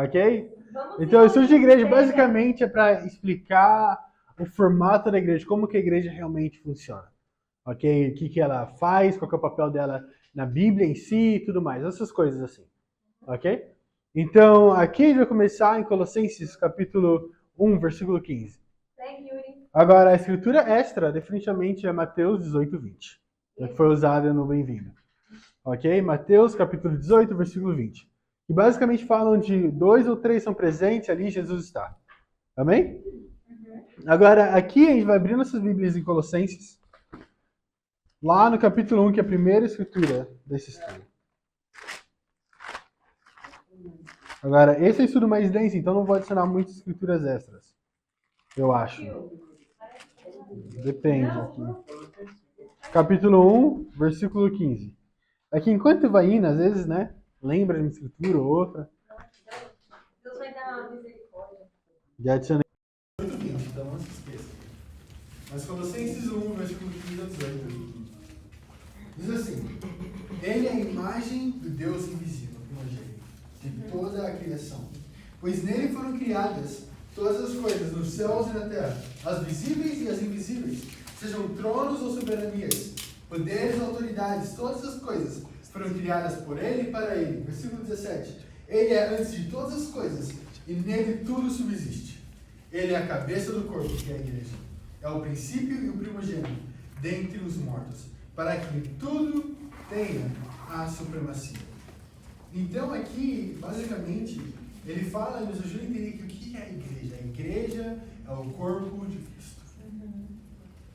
Ok? Então, o estudo de igreja basicamente é para explicar o formato da igreja, como que a igreja realmente funciona. Ok? O que ela faz, qual que é o papel dela na Bíblia em si e tudo mais. Essas coisas assim. Ok? Então, aqui a gente vai começar em Colossenses capítulo 1, versículo 15. Agora, a escritura extra definitivamente é Mateus 18, 20. Que foi usada no Bem-vindo. Ok? Mateus capítulo 18, versículo 20. Que basicamente falam de 2 ou 3 são presentes, ali Jesus está. Amém? Agora, aqui a gente vai abrir nossas Bíblias em Colossenses. Lá no capítulo 1, que é a primeira escritura desse estudo. Agora, esse é o estudo mais denso, então não vou adicionar muitas escrituras extras. Eu acho. Depende aqui. Capítulo 1, versículo 15. Aqui, enquanto vai indo, às vezes, né? Lembra de uma escritura ou outra. Deus vai dar misericórdia. Já adicionei. Então não se esqueça. Mas Colossenses 1, versículo 15 a 18. Diz assim: Ele é a imagem do Deus invisível, de toda a criação. Pois nele foram criadas todas as coisas, nos céus e na terra, as visíveis e as invisíveis, sejam tronos ou soberanias, poderes ou autoridades, todas as coisas foram criadas por ele e para ele. Versículo 17. Ele é antes de todas as coisas, e nele tudo subsiste. Ele é a cabeça do corpo, que é a igreja. É o princípio e o primogênito dentre os mortos, para que tudo tenha a supremacia. Então aqui, basicamente, ele fala e nos ajuda a entender que o que é a igreja? A igreja é o corpo de Cristo.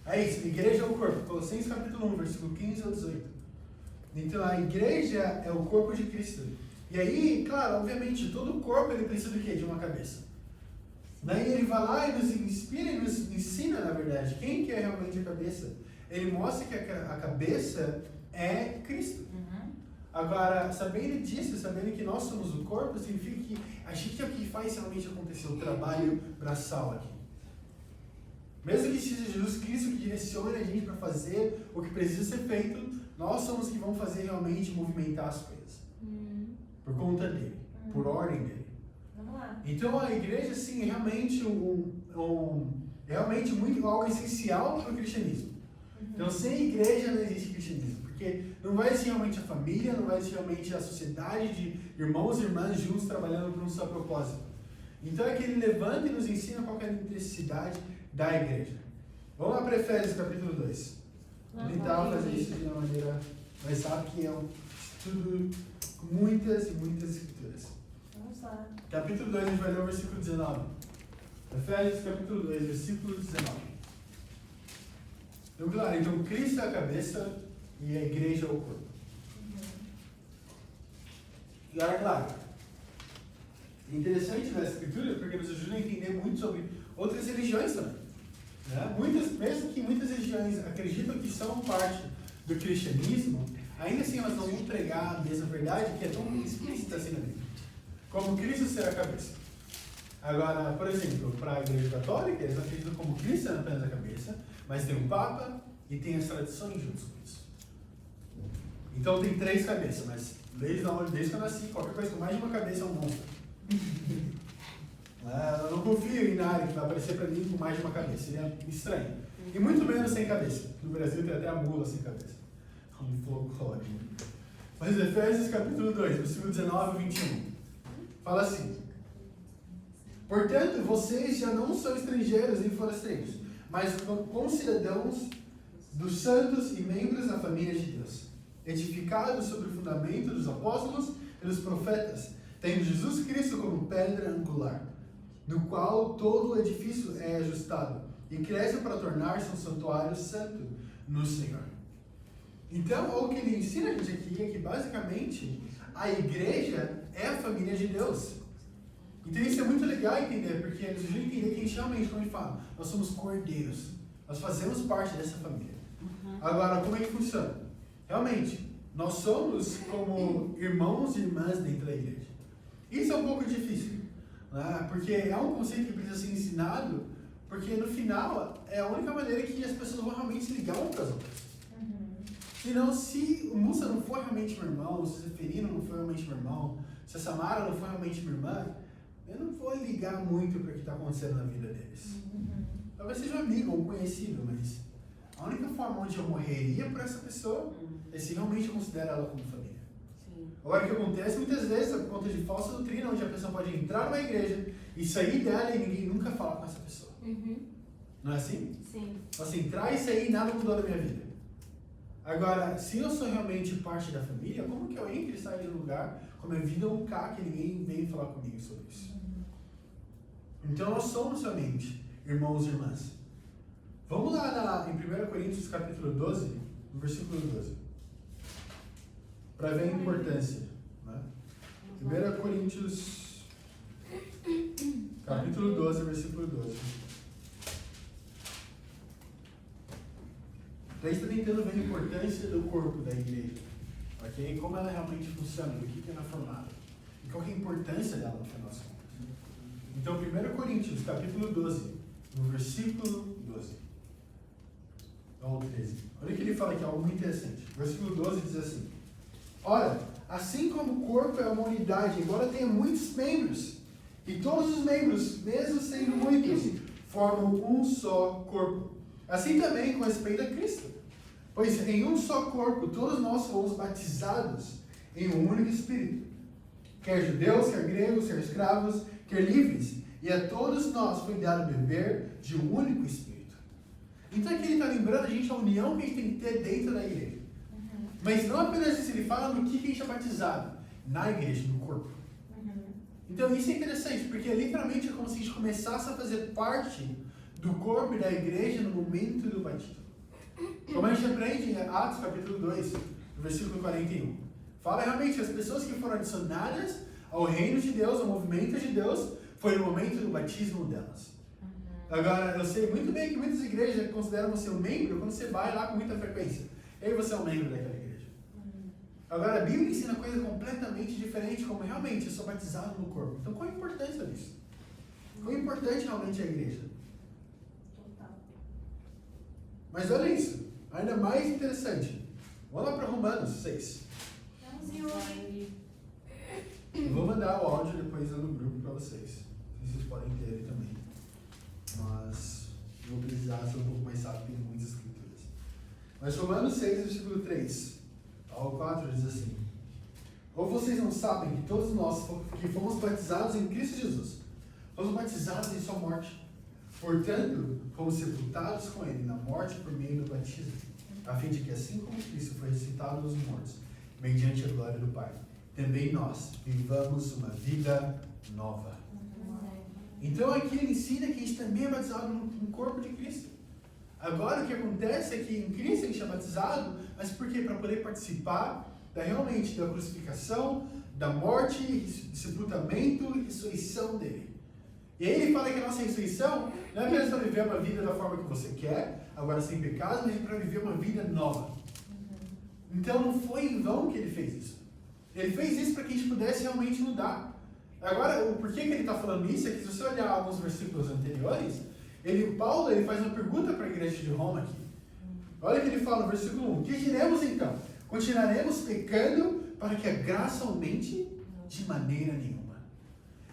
É isso, a igreja é o corpo. Colossenses capítulo 1, versículo 15 ao 18. Então a igreja é o corpo de Cristo. E aí, claro, obviamente, todo o corpo ele precisa do quê? De uma cabeça. Daí ele vai lá e nos inspira e nos ensina, na verdade, quem que é realmente a cabeça. Ele mostra que a cabeça é Cristo. Agora, sabendo disso, sabendo que nós somos o corpo, significa que a gente é o que faz realmente acontecer o trabalho braçal aqui. Mesmo que seja Jesus Cristo que direcione a gente para fazer o que precisa ser feito, nós somos que vamos fazer realmente movimentar as coisas. Por conta dele, por ordem dele. Então a igreja, sim, é realmente realmente muito algo essencial para o cristianismo. Então sem igreja não existe cristianismo, porque não vai existir realmente a família, não vai existir realmente a sociedade de irmãos e irmãs juntos trabalhando por um só propósito. Então é que ele levanta e nos ensina qual é a necessidade da igreja. Vamos lá para Efésios capítulo 2. Vou tentar fazer isso de uma maneira mais rápida, que é um estudo com muitas e muitas escrituras. Vamos lá. Capítulo 2, a gente vai ler o versículo 19. Efésios capítulo 2, versículo 19. Então, claro, então Cristo é a cabeça e a igreja é o corpo. E agora, claro, é interessante nessa escritura porque nos ajuda a entender muito sobre outras religiões também. Né? Mesmo que muitas religiões acreditam que são parte do cristianismo, ainda assim elas não vão pregar a mesma verdade que é tão explícita assim na Bíblia. Como Cristo ser a cabeça. Agora, por exemplo, para a igreja católica, eles acreditam como Cristo é apenas a cabeça, mas tem um Papa e tem as tradições juntos com isso. Então tem 3 cabeças, mas desde que eu nasci, qualquer coisa com mais de uma cabeça é um monstro. Eu não confio em nada que vai aparecer para mim com mais de uma cabeça, seria estranho. E muito menos sem cabeça. No Brasil tem até a mula sem cabeça. Como folclore. Mas Efésios capítulo 2, versículo 19 e 21. Fala assim: Portanto, vocês já não são estrangeiros nem forasteiros, mas concidadãos dos santos e membros da família de Deus, edificados sobre o fundamento dos apóstolos e dos profetas, tendo Jesus Cristo como pedra angular, no qual todo o edifício é ajustado e cresce para tornar-se um santuário santo no Senhor. Então, o que ele ensina a gente aqui é que, basicamente, a igreja é a família de Deus. Então isso é muito legal entender, porque eles vão entender que a gente realmente, como ele fala, nós somos cordeiros. Nós fazemos parte dessa família. Agora, como é que funciona? Realmente, nós somos como irmãos e irmãs dentro da igreja. Isso é um pouco difícil, né? Porque é um conceito que precisa ser ensinado, porque no final é a única maneira que as pessoas vão realmente se ligar umas para as outras. Senão, se o Musa não for realmente meu irmão, se o Zeferino não for realmente meu irmão, se a Samara não for realmente minha irmã, eu não vou ligar muito para o que está acontecendo na vida deles. Talvez seja um amigo ou um conhecido, mas a única forma onde eu morreria por essa pessoa é se realmente eu considero ela como família. Sim. Agora, o que acontece muitas vezes é por conta de falsa doutrina, onde a pessoa pode entrar numa igreja e sair dela e ninguém nunca fala com essa pessoa. Não é assim? Sim. Assim, entrar e sair, nada mudou na minha vida. Agora, se eu sou realmente parte da família, como que eu entro e saio de um lugar com a minha vida um cá que ninguém vem falar comigo sobre isso? Então, nós somos somente irmãos e irmãs. Vamos lá em 1 Coríntios capítulo 12, no versículo 12. Para ver a importância. Né? 1 Coríntios capítulo 12, versículo 12. Daí está tentando ver a importância do corpo da igreja. Ok? Como ela realmente funciona, do que ela é formada. E qual que é a importância dela no final das contas. Então, 1 Coríntios, capítulo 12, no versículo 12. Ou 13. Olha o que ele fala aqui, algo muito interessante. Versículo 12 diz assim: ora, assim como o corpo é uma unidade, embora tenha muitos membros, e todos os membros, mesmo sendo muitos, formam um só corpo. Assim também com respeito a Cristo. Pois em um só corpo todos nós fomos batizados em um único Espírito. Quer judeus, quer gregos, quer escravos, quer livres. E a todos nós foi dado beber de um único Espírito. Então aqui ele está lembrando a gente a união que a gente tem que ter dentro da igreja. Mas não apenas isso, ele fala no que a gente é batizado. Na igreja, no corpo. Então isso é interessante, porque literalmente é como se a gente começasse a fazer parte do corpo e da igreja no momento do batismo. Como a gente aprende em Atos capítulo 2, no versículo 41. Fala realmente as pessoas que foram adicionadas ao reino de Deus, ao movimento de Deus, foi no momento do batismo delas. Agora, eu sei muito bem que muitas igrejas consideram você um membro quando você vai lá com muita frequência. E aí você é um membro daquela igreja. Agora, a Bíblia ensina coisa completamente diferente, como realmente eu sou batizado no corpo. Então, qual a importância disso? Qual é importante realmente a igreja? Mas olha isso, ainda mais interessante. Vamos lá para Romanos 6. Eu vou mandar o áudio depois no grupo para vocês. Vocês podem ter ele também. Mas vou precisar ser um pouco mais rápido, tem muitas escrituras. Mas Romanos 6, versículo 3 ao 4 diz assim: ou vocês não sabem que todos nós que fomos batizados em Cristo Jesus, fomos batizados em sua morte. Portanto, fomos sepultados com ele na morte por meio do batismo, a fim de que, assim como Cristo foi ressuscitado dos mortos, mediante a glória do Pai, também nós vivamos uma vida nova. Então aqui ele ensina que a gente também é batizado no corpo de Cristo. Agora o que acontece é que em Cristo a gente é batizado, mas por quê? Para poder participar realmente da crucificação, da morte, sepultamento e ressurreição dele. E aí ele fala que a nossa ressurreição não é apenas para viver uma vida da forma que você quer, agora sem pecado, mas para viver uma vida nova. Então não foi em vão que ele fez isso. Ele fez isso para que a gente pudesse realmente mudar. Agora, o porquê que ele está falando isso é que se você olhar alguns versículos anteriores, Paulo faz uma pergunta para a igreja de Roma aqui. Olha o que ele fala no versículo 1. Que diremos então? Continuaremos pecando para que a graça aumente? De maneira nenhuma.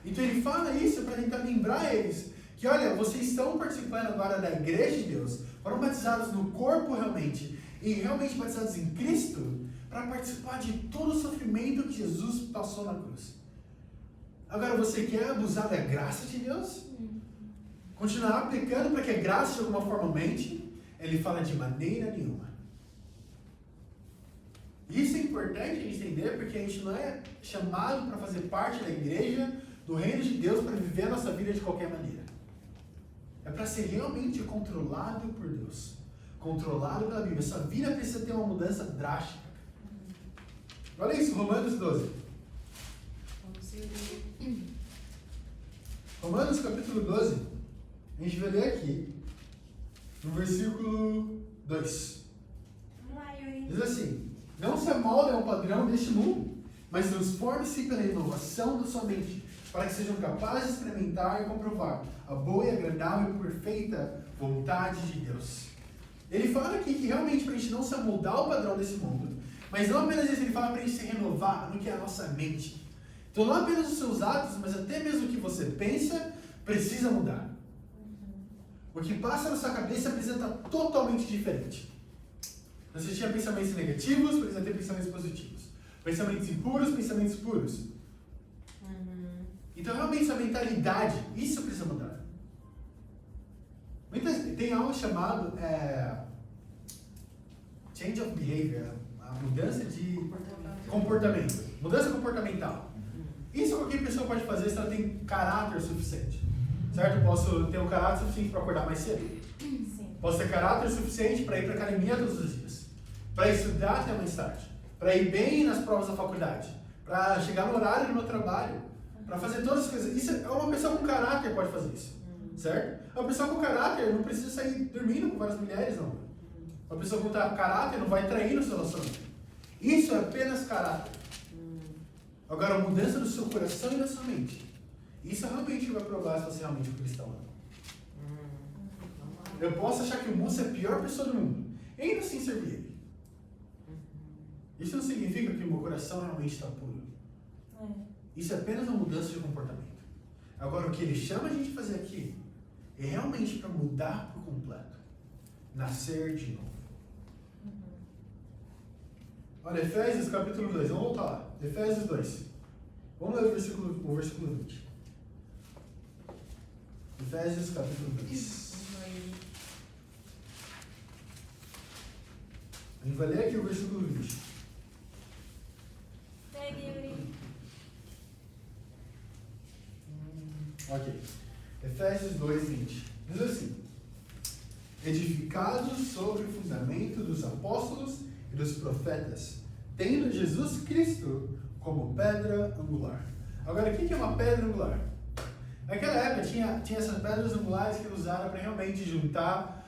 Então ele fala isso para tentar lembrar eles que, olha, vocês estão participando agora da igreja de Deus, foram batizados no corpo realmente, e realmente batizados em Cristo, para participar de todo o sofrimento que Jesus passou na cruz. Agora, você quer abusar da graça de Deus? Continuar pecando para que a graça de alguma forma aumente? Ele fala de maneira nenhuma. Isso é importante a gente entender, porque a gente não é chamado para fazer parte da igreja, do reino de Deus, para viver a nossa vida de qualquer maneira. É para ser realmente controlado por Deus. Controlado pela Bíblia. Sua vida precisa ter uma mudança drástica. Olha isso, Romanos 12. Romanos capítulo 12. A gente vai ler aqui, no versículo 2. Diz assim: não se amoldem ao padrão deste mundo, mas transforme-se pela inovação da sua mente, para que sejam capazes de experimentar e comprovar a boa e agradável e perfeita vontade de Deus. Ele fala aqui que realmente para a gente não se amoldar ao padrão desse mundo, mas não apenas isso, ele fala para a gente se renovar no que é a nossa mente. Então não apenas os seus atos, mas até mesmo o que você pensa precisa mudar. O que passa na sua cabeça precisa estar totalmente diferente. Você tinha pensamentos negativos, precisa ter pensamentos positivos. Pensamentos impuros, pensamentos puros. Então realmente essa mentalidade, isso precisa mudar. Tem algo chamado change of behavior, a mudança de comportamento. Mudança comportamental. Isso qualquer pessoa pode fazer se ela tem caráter suficiente. Certo? Eu posso ter um caráter suficiente para acordar mais cedo. Sim. Posso ter caráter suficiente para ir para a academia todos os dias. Para estudar até mais tarde. Para ir bem nas provas da faculdade. Para chegar no horário do meu trabalho. Para fazer todas as coisas. Isso é uma pessoa com caráter pode fazer isso. Certo? Uma pessoa com caráter não precisa sair dormindo com várias mulheres, não. Uma pessoa com caráter não vai trair no seu relacionamento. Isso é apenas caráter. Agora, a mudança do seu coração e da sua mente. Isso realmente vai provar se você realmente é um cristão. Eu posso achar que o moço é a pior pessoa do mundo. E ainda assim servir ele. Isso não significa que o meu coração realmente está puro. Isso é apenas uma mudança de comportamento. Agora, o que ele chama a gente de fazer aqui é realmente para mudar por completo. Nascer de novo. Olha, Efésios capítulo 2. Vamos voltar lá. Efésios 2. Vamos ler o versículo 20. Efésios capítulo 2. A gente vai ler aqui o versículo 20. Segue, Yuri. Ok. Efésios 2, 20. Diz assim: edificados sobre o fundamento dos apóstolos e dos profetas, tendo Jesus Cristo como pedra angular. Agora, o que é uma pedra angular? Naquela época tinha essas pedras angulares que usaram para realmente juntar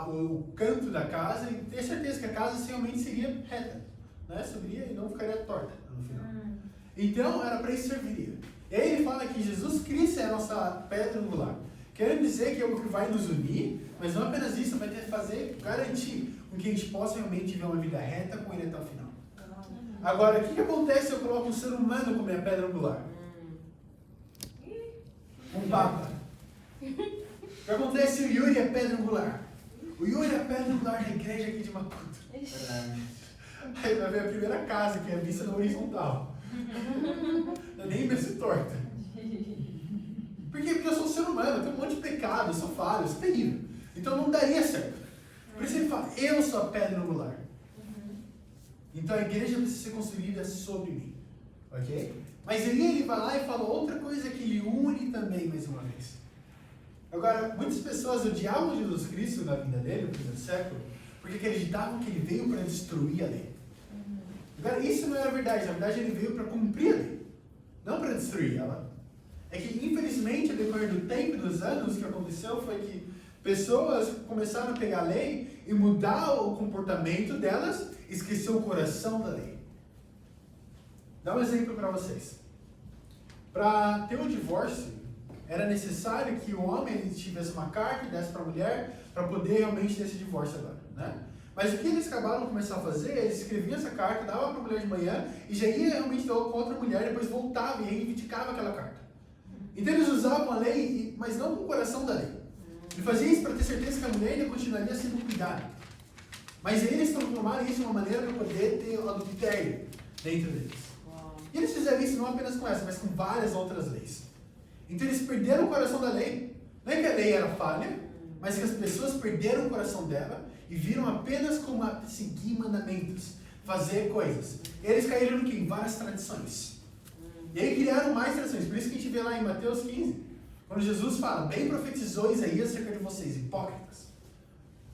o canto da casa e ter certeza que a casa realmente seria reta, né? Subiria e não ficaria torta no final. Então, era para isso que serviria. E aí ele fala que Jesus Cristo é a nossa pedra angular. Querendo dizer que é o que vai nos unir, mas não apenas isso, vai ter que garantir com que a gente possa realmente viver uma vida reta com ele até o final. Agora, o que acontece se eu coloco um ser humano como minha pedra angular? Um papa. O que acontece se o Yuri é pedra angular? O Yuri é a pedra angular da igreja aqui de Maputo. Aí vai ver a primeira casa, que é a vista na horizontal. Não é nem mesmo torta. Por quê? Porque eu sou um ser humano, eu tenho um monte de pecado, eu sou falho, eu sou terrível. Então não daria certo. Por isso ele fala, eu sou a pedra angular. Então a igreja precisa ser construída sobre mim. Ok? Mas ele vai lá e fala outra coisa que ele une também, mais uma vez. Agora, muitas pessoas odiavam Jesus Cristo na vida dele, no primeiro século, porque acreditavam que ele veio para destruir a lei. Agora, isso não era verdade. Na verdade, ele veio para cumprir a lei, não para destruir ela. É que, infelizmente, ao decorrer do tempo e dos anos, o que aconteceu foi que pessoas começaram a pegar a lei e mudar o comportamento delas e esquecer o coração da lei. Dá um exemplo para vocês. Para ter um divórcio, era necessário que o homem tivesse uma carta e desse para a mulher para poder realmente ter esse divórcio agora, né? Mas o que eles acabaram de começar a fazer, eles escreviam essa carta, davam para a mulher de manhã e já ia realmente dar com outra mulher, depois voltava e reivindicava aquela carta. Então eles usavam a lei, mas não com o coração da lei. Ele fazia isso para ter certeza que a mulher ainda continuaria sendo cuidada. Mas eles transformaram isso de uma maneira para poder ter o adultério dentro deles. E eles fizeram isso não apenas com essa, mas com várias outras leis. Então eles perderam o coração da lei. Não é que a lei era falha, mas que as pessoas perderam o coração dela e viram apenas como seguir mandamentos, fazer coisas. Eles caíram no quê? Em várias tradições. E aí criaram mais tradições. Por isso que a gente vê lá em Mateus 15, quando Jesus fala, bem profetizou Isaías acerca de vocês, hipócritas.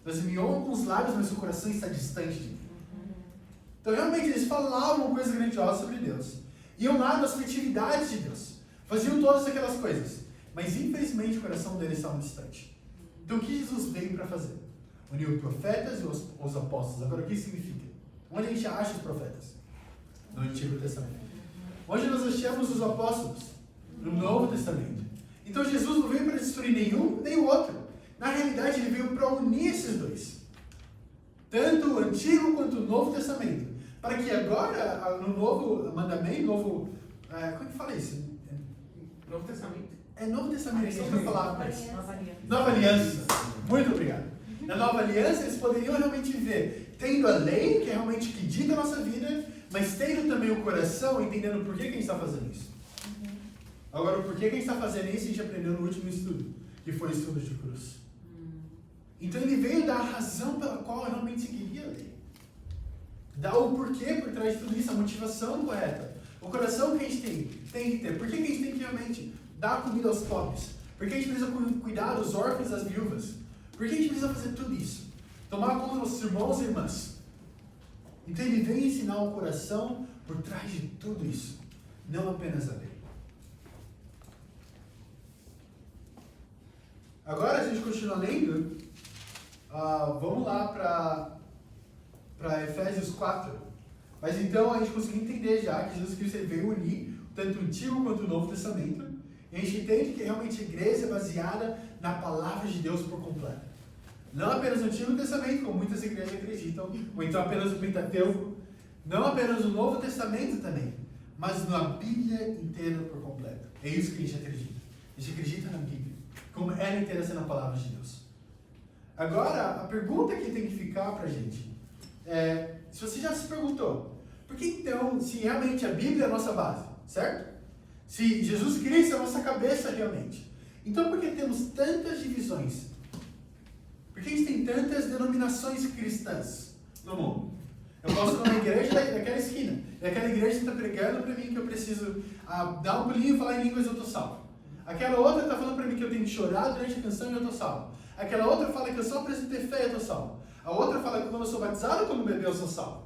Vocês me honram com os lábios, mas o coração está distante de mim. Então realmente eles falavam coisas grandiosas sobre Deus. Iam lá nas festividades de Deus. Faziam todas aquelas coisas. Mas infelizmente o coração deles estava distante. Então o que Jesus veio para fazer? Uniu os profetas e os apóstolos. Agora o que significa? Onde a gente acha os profetas? No Antigo Testamento. Onde nós achamos os apóstolos? No Novo Testamento. Então Jesus não veio para destruir nenhum nem o outro. Na realidade ele veio para unir esses dois. Tanto o Antigo quanto o Novo Testamento. Para que agora, no novo mandamento, novo como é que fala isso? Novo Testamento. É Novo Testamento, só para falar para isso. Nova aliança. Nova Aliança. Muito obrigado. Na Nova Aliança, eles poderiam realmente viver tendo a lei, que é realmente que dita a nossa vida, mas tendo também o coração, entendendo por que a gente está fazendo isso. Agora, o porquê que a gente está fazendo isso, a gente aprendeu no último estudo, que foi o estudo de cruz. Então, ele veio dar a razão pela qual realmente seguiria a lei. Dar o porquê por trás de tudo isso, a motivação correta. O coração que a gente tem que ter. Por que a gente tem que realmente dar comida aos pobres? Por que a gente precisa cuidar dos órfãos e das viúvas? Por que a gente precisa fazer tudo isso? Tomar conta dos irmãos e irmãs. Então ele vem ensinar o coração por trás de tudo isso. Não apenas a lei. Agora a gente continua lendo. Vamos lá para Efésios 4. Mas então a gente conseguiu entender já que Jesus Cristo ele veio unir tanto o Antigo quanto o Novo Testamento. E a gente entende que realmente a igreja é baseada na palavra de Deus por completo. Não apenas no Antigo Testamento, como muitas igrejas acreditam, ou então apenas o Pentateuco. Não apenas no Novo Testamento também, mas na Bíblia inteira por completo. É isso que a gente acredita. A gente acredita na Bíblia, como ela inteira sendo a palavra de Deus. Agora, a pergunta que tem que ficar pra gente é, se você já se perguntou, por que então, se realmente a Bíblia é a nossa base, certo? Se Jesus Cristo é a nossa cabeça realmente, então por que temos tantas divisões? Por que a gente tem tantas denominações cristãs no mundo? Eu posso ir numa igreja daquela esquina, e aquela igreja está pregando para mim que eu preciso dar um pulinho e falar em línguas e eu estou salvo. Aquela outra está falando para mim que eu tenho que chorar durante a canção e eu estou salvo. Aquela outra fala que eu só preciso ter fé e eu estou salvo. A outra fala que quando eu sou batizado como bebê eu sou salvo.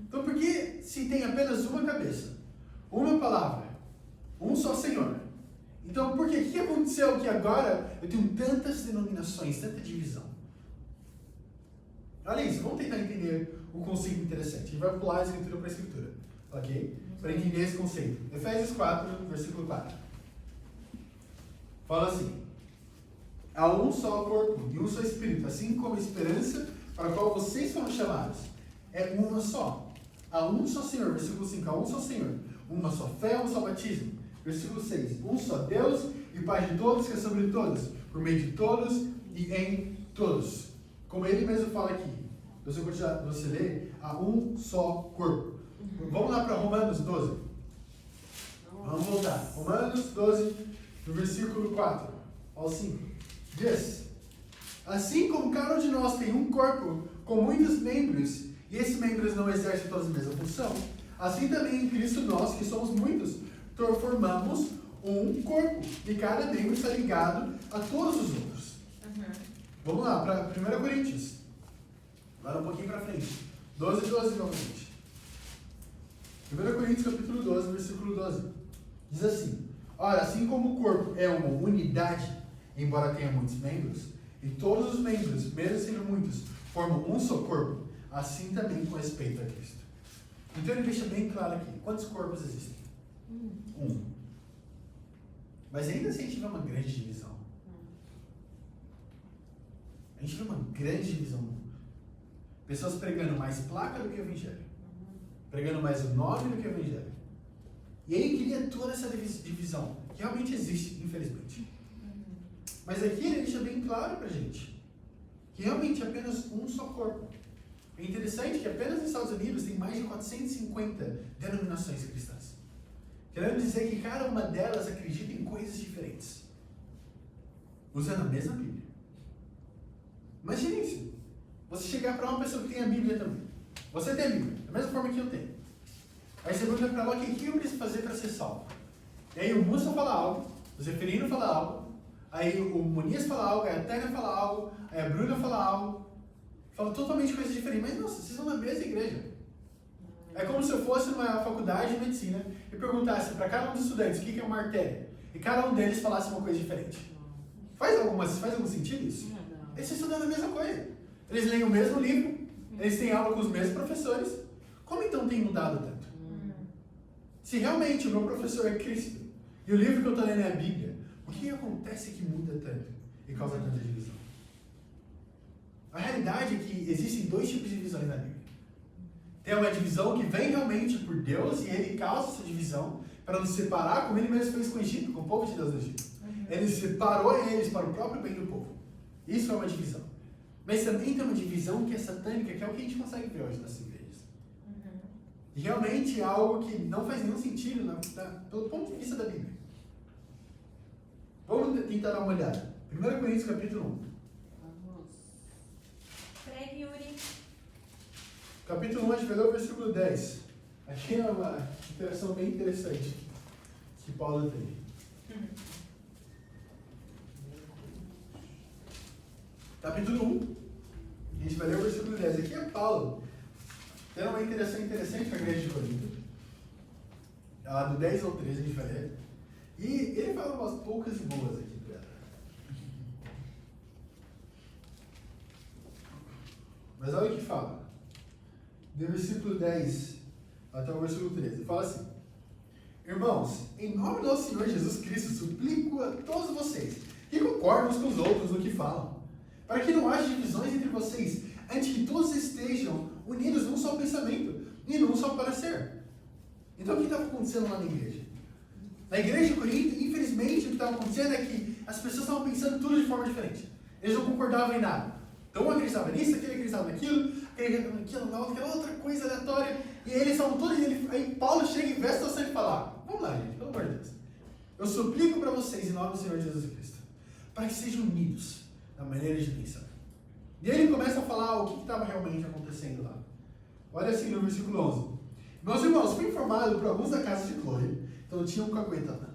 Então por que se tem apenas uma cabeça, uma palavra, um só Senhor? Então por que? O que aconteceu que agora eu tenho tantas denominações, tanta divisão? Olha isso, vamos tentar entender um conceito interessante. A gente vai pular a escritura para a escritura, ok? Para entender esse conceito. Efésios 4, versículo 4. Fala assim: há um só corpo e um só Espírito, assim como a esperança para a qual vocês foram chamados é uma só. Há um só Senhor, versículo 5, há um só Senhor, uma só fé, um só batismo. Versículo 6, um só Deus e Pai de todos, que é sobre todos, por meio de todos e em todos. Como ele mesmo fala aqui, você lê, há um só corpo. Vamos lá para Romanos 12. Vamos voltar. Romanos 12, no versículo 4 ao 5. Diz: assim como cada um de nós tem um corpo com muitos membros, e esses membros não exercem todas a mesma função, assim também em Cristo nós, que somos muitos, formamos um corpo, e cada membro está ligado a todos os outros. Vamos lá, para 1 Coríntios. Lá um pouquinho para frente. 12 novamente. 1 Coríntios capítulo 12, versículo 12. Diz assim: ora, assim como o corpo é uma unidade, embora tenha muitos membros, e todos os membros, mesmo sendo muitos, formam um só corpo, assim também com respeito a Cristo. Então ele deixa bem claro aqui, quantos corpos existem? Um. Mas ainda assim a gente vê uma grande divisão. A gente vê uma grande divisão no mundo. Pessoas pregando mais placa do que o evangelho. Pregando mais o nome do que o evangelho. E aí queria toda essa divisão, que realmente existe, infelizmente. Mas aqui ele deixa bem claro pra gente que realmente é apenas um só corpo. É interessante que apenas nos Estados Unidos tem mais de 450 denominações cristãs. Querendo dizer que cada uma delas acredita em coisas diferentes, usando a mesma Bíblia. Imagine isso. Você chegar para uma pessoa que tem a Bíblia também. Você tem a Bíblia, da mesma forma que eu tenho. Aí você pergunta para ela, o que eu preciso fazer para ser salvo? E aí o Musa fala algo, o Zeferino fala algo, aí o Muniz fala algo, a Tânia fala algo, aí a Bruna fala algo. Fala totalmente coisas diferentes. Mas nossa, vocês são da mesma igreja. É como se eu fosse numa faculdade de medicina e perguntasse para cada um dos estudantes o que é uma artéria. E cada um deles falasse uma coisa diferente. Faz algum sentido isso? Eles estão estudando a mesma coisa. Eles leem o mesmo livro, eles têm aula com os mesmos professores. Como então tem mudado tanto? Se realmente o meu professor é Cristo e o livro que eu estou lendo é a Bíblia, o que acontece que muda tanto e causa tanta divisão? A realidade é que existem dois tipos de divisões na Bíblia. Tem uma divisão que vem realmente por Deus e ele causa essa divisão, para nos separar, como ele mesmo fez com o Egito, com o povo de Deus do Egito. Ele separou eles para o próprio bem do povo. Isso é uma divisão. Mas também tem uma divisão que é satânica, que é o que a gente consegue ver hoje nas igrejas. E realmente é algo que não faz nenhum sentido pelo ponto de vista da Bíblia. Vamos tentar dar uma olhada. 1 Coríntios capítulo 1. Pregue, Yuri. Capítulo 1, a gente vai ler o versículo 10. Aqui é uma interação bem interessante que Paulo teve. Capítulo 1, a gente vai ler o versículo 10. Aqui é Paulo tendo uma interação interessante com a igreja de Corinto. Do 10 ao 13 a gente vai ler. E ele fala umas poucas e boas aqui, Pedro. Mas olha o que fala. Do versículo 10 até o versículo 13. Ele fala assim: Irmãos, em nome do nosso Senhor Jesus Cristo, suplico a todos vocês que concordem uns com os outros no que falam, para que não haja divisões entre vocês, antes que todos estejam unidos num só pensamento e num só parecer. Então o que estava acontecendo lá na igreja? Na igreja de Corinto, infelizmente, o que estava acontecendo é que as pessoas estavam pensando tudo de forma diferente. Eles não concordavam em nada. Então um acreditava nisso, aquele acreditava naquilo, aquele acreditava naquilo, aquela outra coisa aleatória. E eles estavam todos... Aí Paulo chega e vê a situação e fala: vamos lá, gente, pelo amor de Deus. Eu suplico para vocês, em nome do Senhor Jesus Cristo, para que sejam unidos na maneira de pensar. E aí ele começa a falar o que estava realmente acontecendo lá. Olha assim no versículo 11. Meus irmãos, fui informado por alguns da casa de Chloe, então tinha um cagueta lá,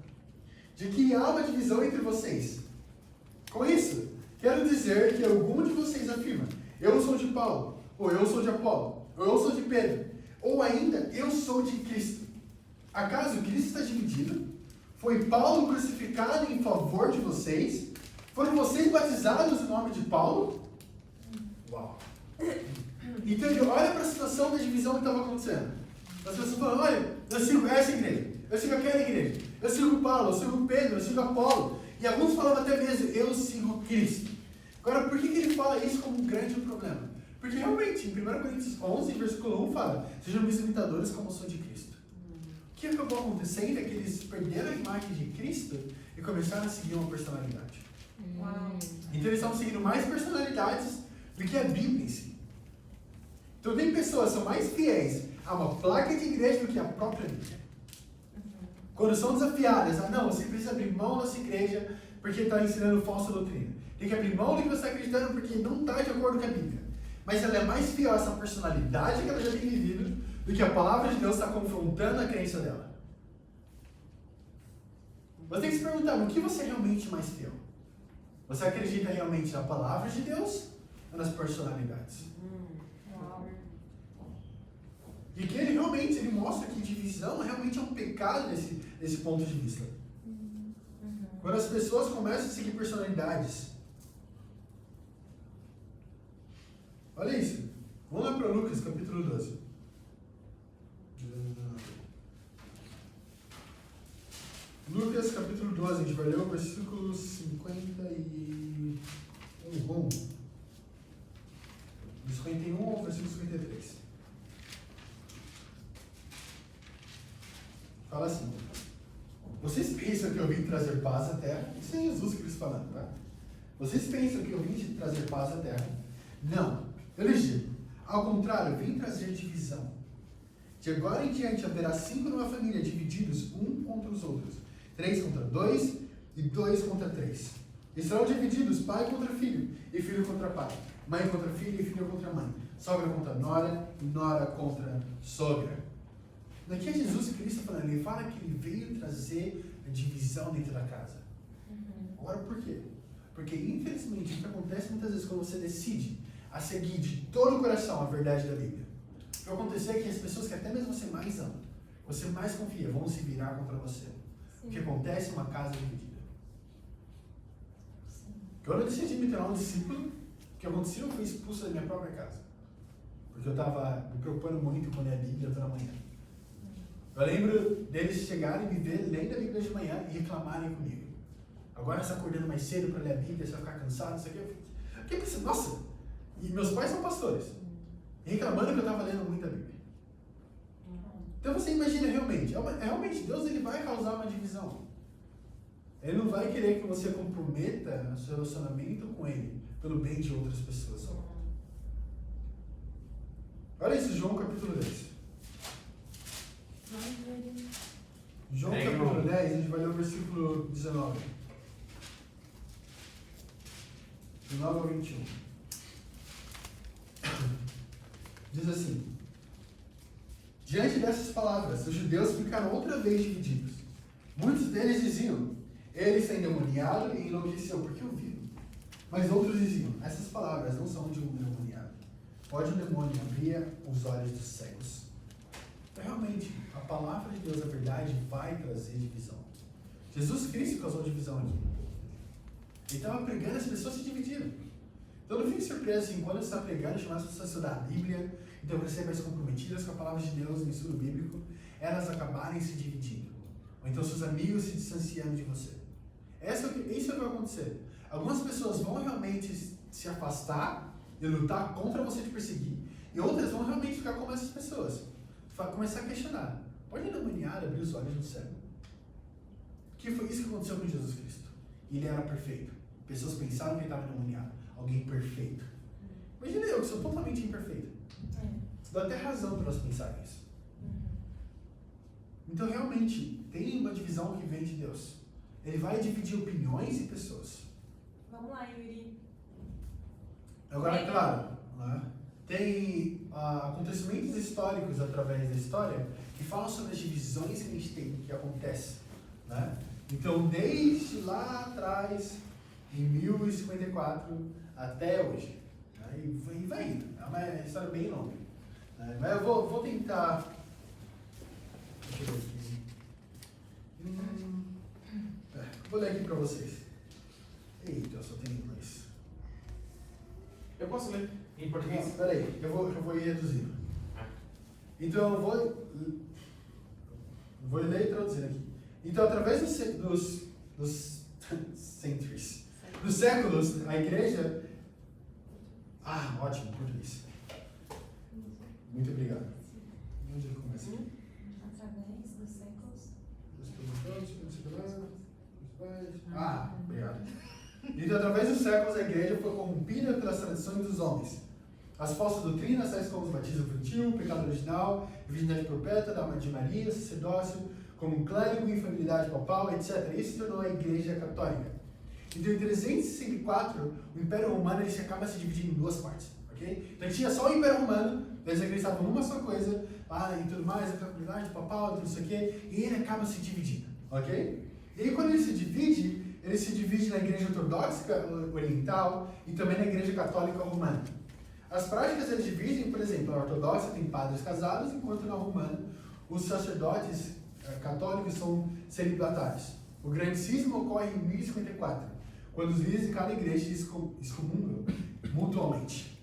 de que há uma divisão entre vocês. Com isso, quero dizer que algum de vocês afirma: eu sou de Paulo, ou eu sou de Apolo, ou eu sou de Pedro, ou ainda eu sou de Cristo. Acaso Cristo está dividido? Foi Paulo crucificado em favor de vocês? Foram vocês batizados em nome de Paulo? Uau! Então ele olha para a situação da divisão que estava acontecendo. As pessoas falam: olha, eu sigo essa igreja, eu sigo aquela igreja, eu sigo Paulo, eu sigo Pedro, eu sigo Apolo. E alguns falavam até mesmo: eu sigo Cristo. Agora, por que ele fala isso como um grande problema? Porque realmente, em 1 Coríntios 11, versículo 1, fala: sejam meus imitadores como eu sou de Cristo. O que acabou acontecendo é que eles perderam a imagem de Cristo e começaram a seguir uma personalidade. Uau. Então eles estavam seguindo mais personalidades do que a Bíblia em si. Então tem pessoas que são mais fiéis a uma placa de igreja do que a própria Bíblia. Quando são desafiadas: não, você precisa abrir mão dessa igreja porque está ensinando falsa doutrina. Tem que abrir mão do que você está acreditando porque não está de acordo com a Bíblia. Mas ela é mais fiel a essa personalidade que ela já tem vivido do que a palavra de Deus está confrontando a crença dela. Você tem que se perguntar: no que você é realmente mais fiel? Você acredita realmente na palavra de Deus ou nas personalidades? Uau. E que ele mostra que divisão realmente é um pecado nesse ponto de vista. Quando as pessoas começam a seguir personalidades. Olha isso. Vamos lá para Lucas, capítulo 12. Lucas, capítulo 12, a gente vai ler o versículo 51. Do 51 ao versículo 53. Fala assim: vocês pensam que eu vim trazer paz à terra? Isso é Jesus Cristo falando, tá? Vocês pensam que eu vim trazer paz à terra? Não, eu lhes digo: ao contrário, eu vim trazer divisão. De agora em diante haverá 5 numa família, divididos um contra os outros, 3 contra 2 e 2 contra 3. Estarão divididos pai contra filho, e filho contra pai, mãe contra filho e filho contra mãe, sogra contra nora e nora contra sogra. Daqui é Jesus Cristo falando. Ele fala que ele veio trazer a divisão dentro da casa. Agora por quê? Porque infelizmente o que acontece muitas vezes quando você decide a seguir de todo o coração a verdade da Bíblia, o que vai acontecer é que as pessoas que até mesmo você mais ama, você mais confia, vão se virar contra você. O que acontece é uma casa dividida. Quando eu decidi me tornar um discípulo, o que aconteceu? Eu fui expulso da minha própria casa. Porque eu estava me preocupando muito com ler a Bíblia toda manhã. Eu lembro deles chegarem e me ver lendo a Bíblia de manhã e reclamarem comigo. Agora você está acordando mais cedo para ler a Bíblia, você vai ficar cansado, isso aqui. Eu pensei: nossa! E meus pais são pastores. E reclamando que eu estava lendo muita Bíblia. Então você imagina realmente, realmente Deus ele vai causar uma divisão. Ele não vai querer que você comprometa o seu relacionamento com Ele pelo bem de outras pessoas. Olha isso, João capítulo 10. João capítulo 10, a gente vai ler o versículo 19. 19 ao 21. Diz assim: diante dessas palavras, os judeus ficaram outra vez divididos. Muitos deles diziam: ele está endemoniado e enlouqueceu porque o viram. Mas outros diziam: essas palavras não são de um endemoniado. Pode um demônio abrir os olhos dos cegos? Então, realmente, a palavra de Deus, a verdade, vai trazer divisão. Jesus Cristo causou divisão aqui. Ele estava pregando, as pessoas se dividiram. Então não fique surpreso assim, quando você está pregando, chamar as pessoas a estudar a Bíblia, então você vai ser comprometidas com a palavra de Deus no estudo bíblico, elas acabarem se dividindo. Ou então seus amigos se distanciando de você. Isso é o que vai acontecer. Algumas pessoas vão realmente se afastar e lutar contra você te perseguir, e outras vão realmente ficar como essas pessoas. Começar a questionar. Pode endemoniar abrir os olhos do cego? Que foi isso que aconteceu com Jesus Cristo. Ele era perfeito. Pessoas pensaram que ele estava endemoniado. Alguém perfeito. Imagina eu, que sou totalmente imperfeito. Dá até razão para elas pensarem isso. Então, realmente, tem uma divisão que vem de Deus. Ele vai dividir opiniões e pessoas. Vamos lá, Yuri. Agora, claro, né, tem acontecimentos históricos através da história que falam sobre as divisões que a gente tem, que acontece. Né? Então, desde lá atrás, em 1054, até hoje. Né? E vai indo. É uma história bem longa. Né? Mas eu vou tentar... Deixa eu ver aqui. Vou ler aqui para vocês. Eita, eu só tenho inglês. Eu posso ler em português? Espera aí, eu vou ir reduzindo. Então, eu vou ler e traduzir aqui. Então, através dos centuries, dos séculos, a igreja... ótimo, português. Muito obrigado. Onde ele começa? Através dos séculos. Obrigado. Então, através dos séculos, a igreja foi corrompida pelas tradições dos homens. As falsas doutrinas, tais como o batismo infantil, o pecado original, virgindade perpétua, dama de Maria, sacerdócio, como um clérigo, infalibilidade papal, etc. Isso se tornou a igreja católica. Então, em 364, o Império Romano ele acaba se dividindo em duas partes. Okay? Então, tinha só o Império Romano, eles acreditavam numa só coisa, e tudo mais, a tranquilidade papal, tudo isso aqui, e ele acaba se dividindo. Ok? E aí, quando ele se divide na igreja ortodoxa oriental e também na igreja católica romana. As práticas eles dividem, por exemplo, a ortodoxa tem padres casados, enquanto na romana os sacerdotes católicos são celibatários. O grande cisma ocorre em 1054, quando os líderes de cada igreja se excomungam mutuamente.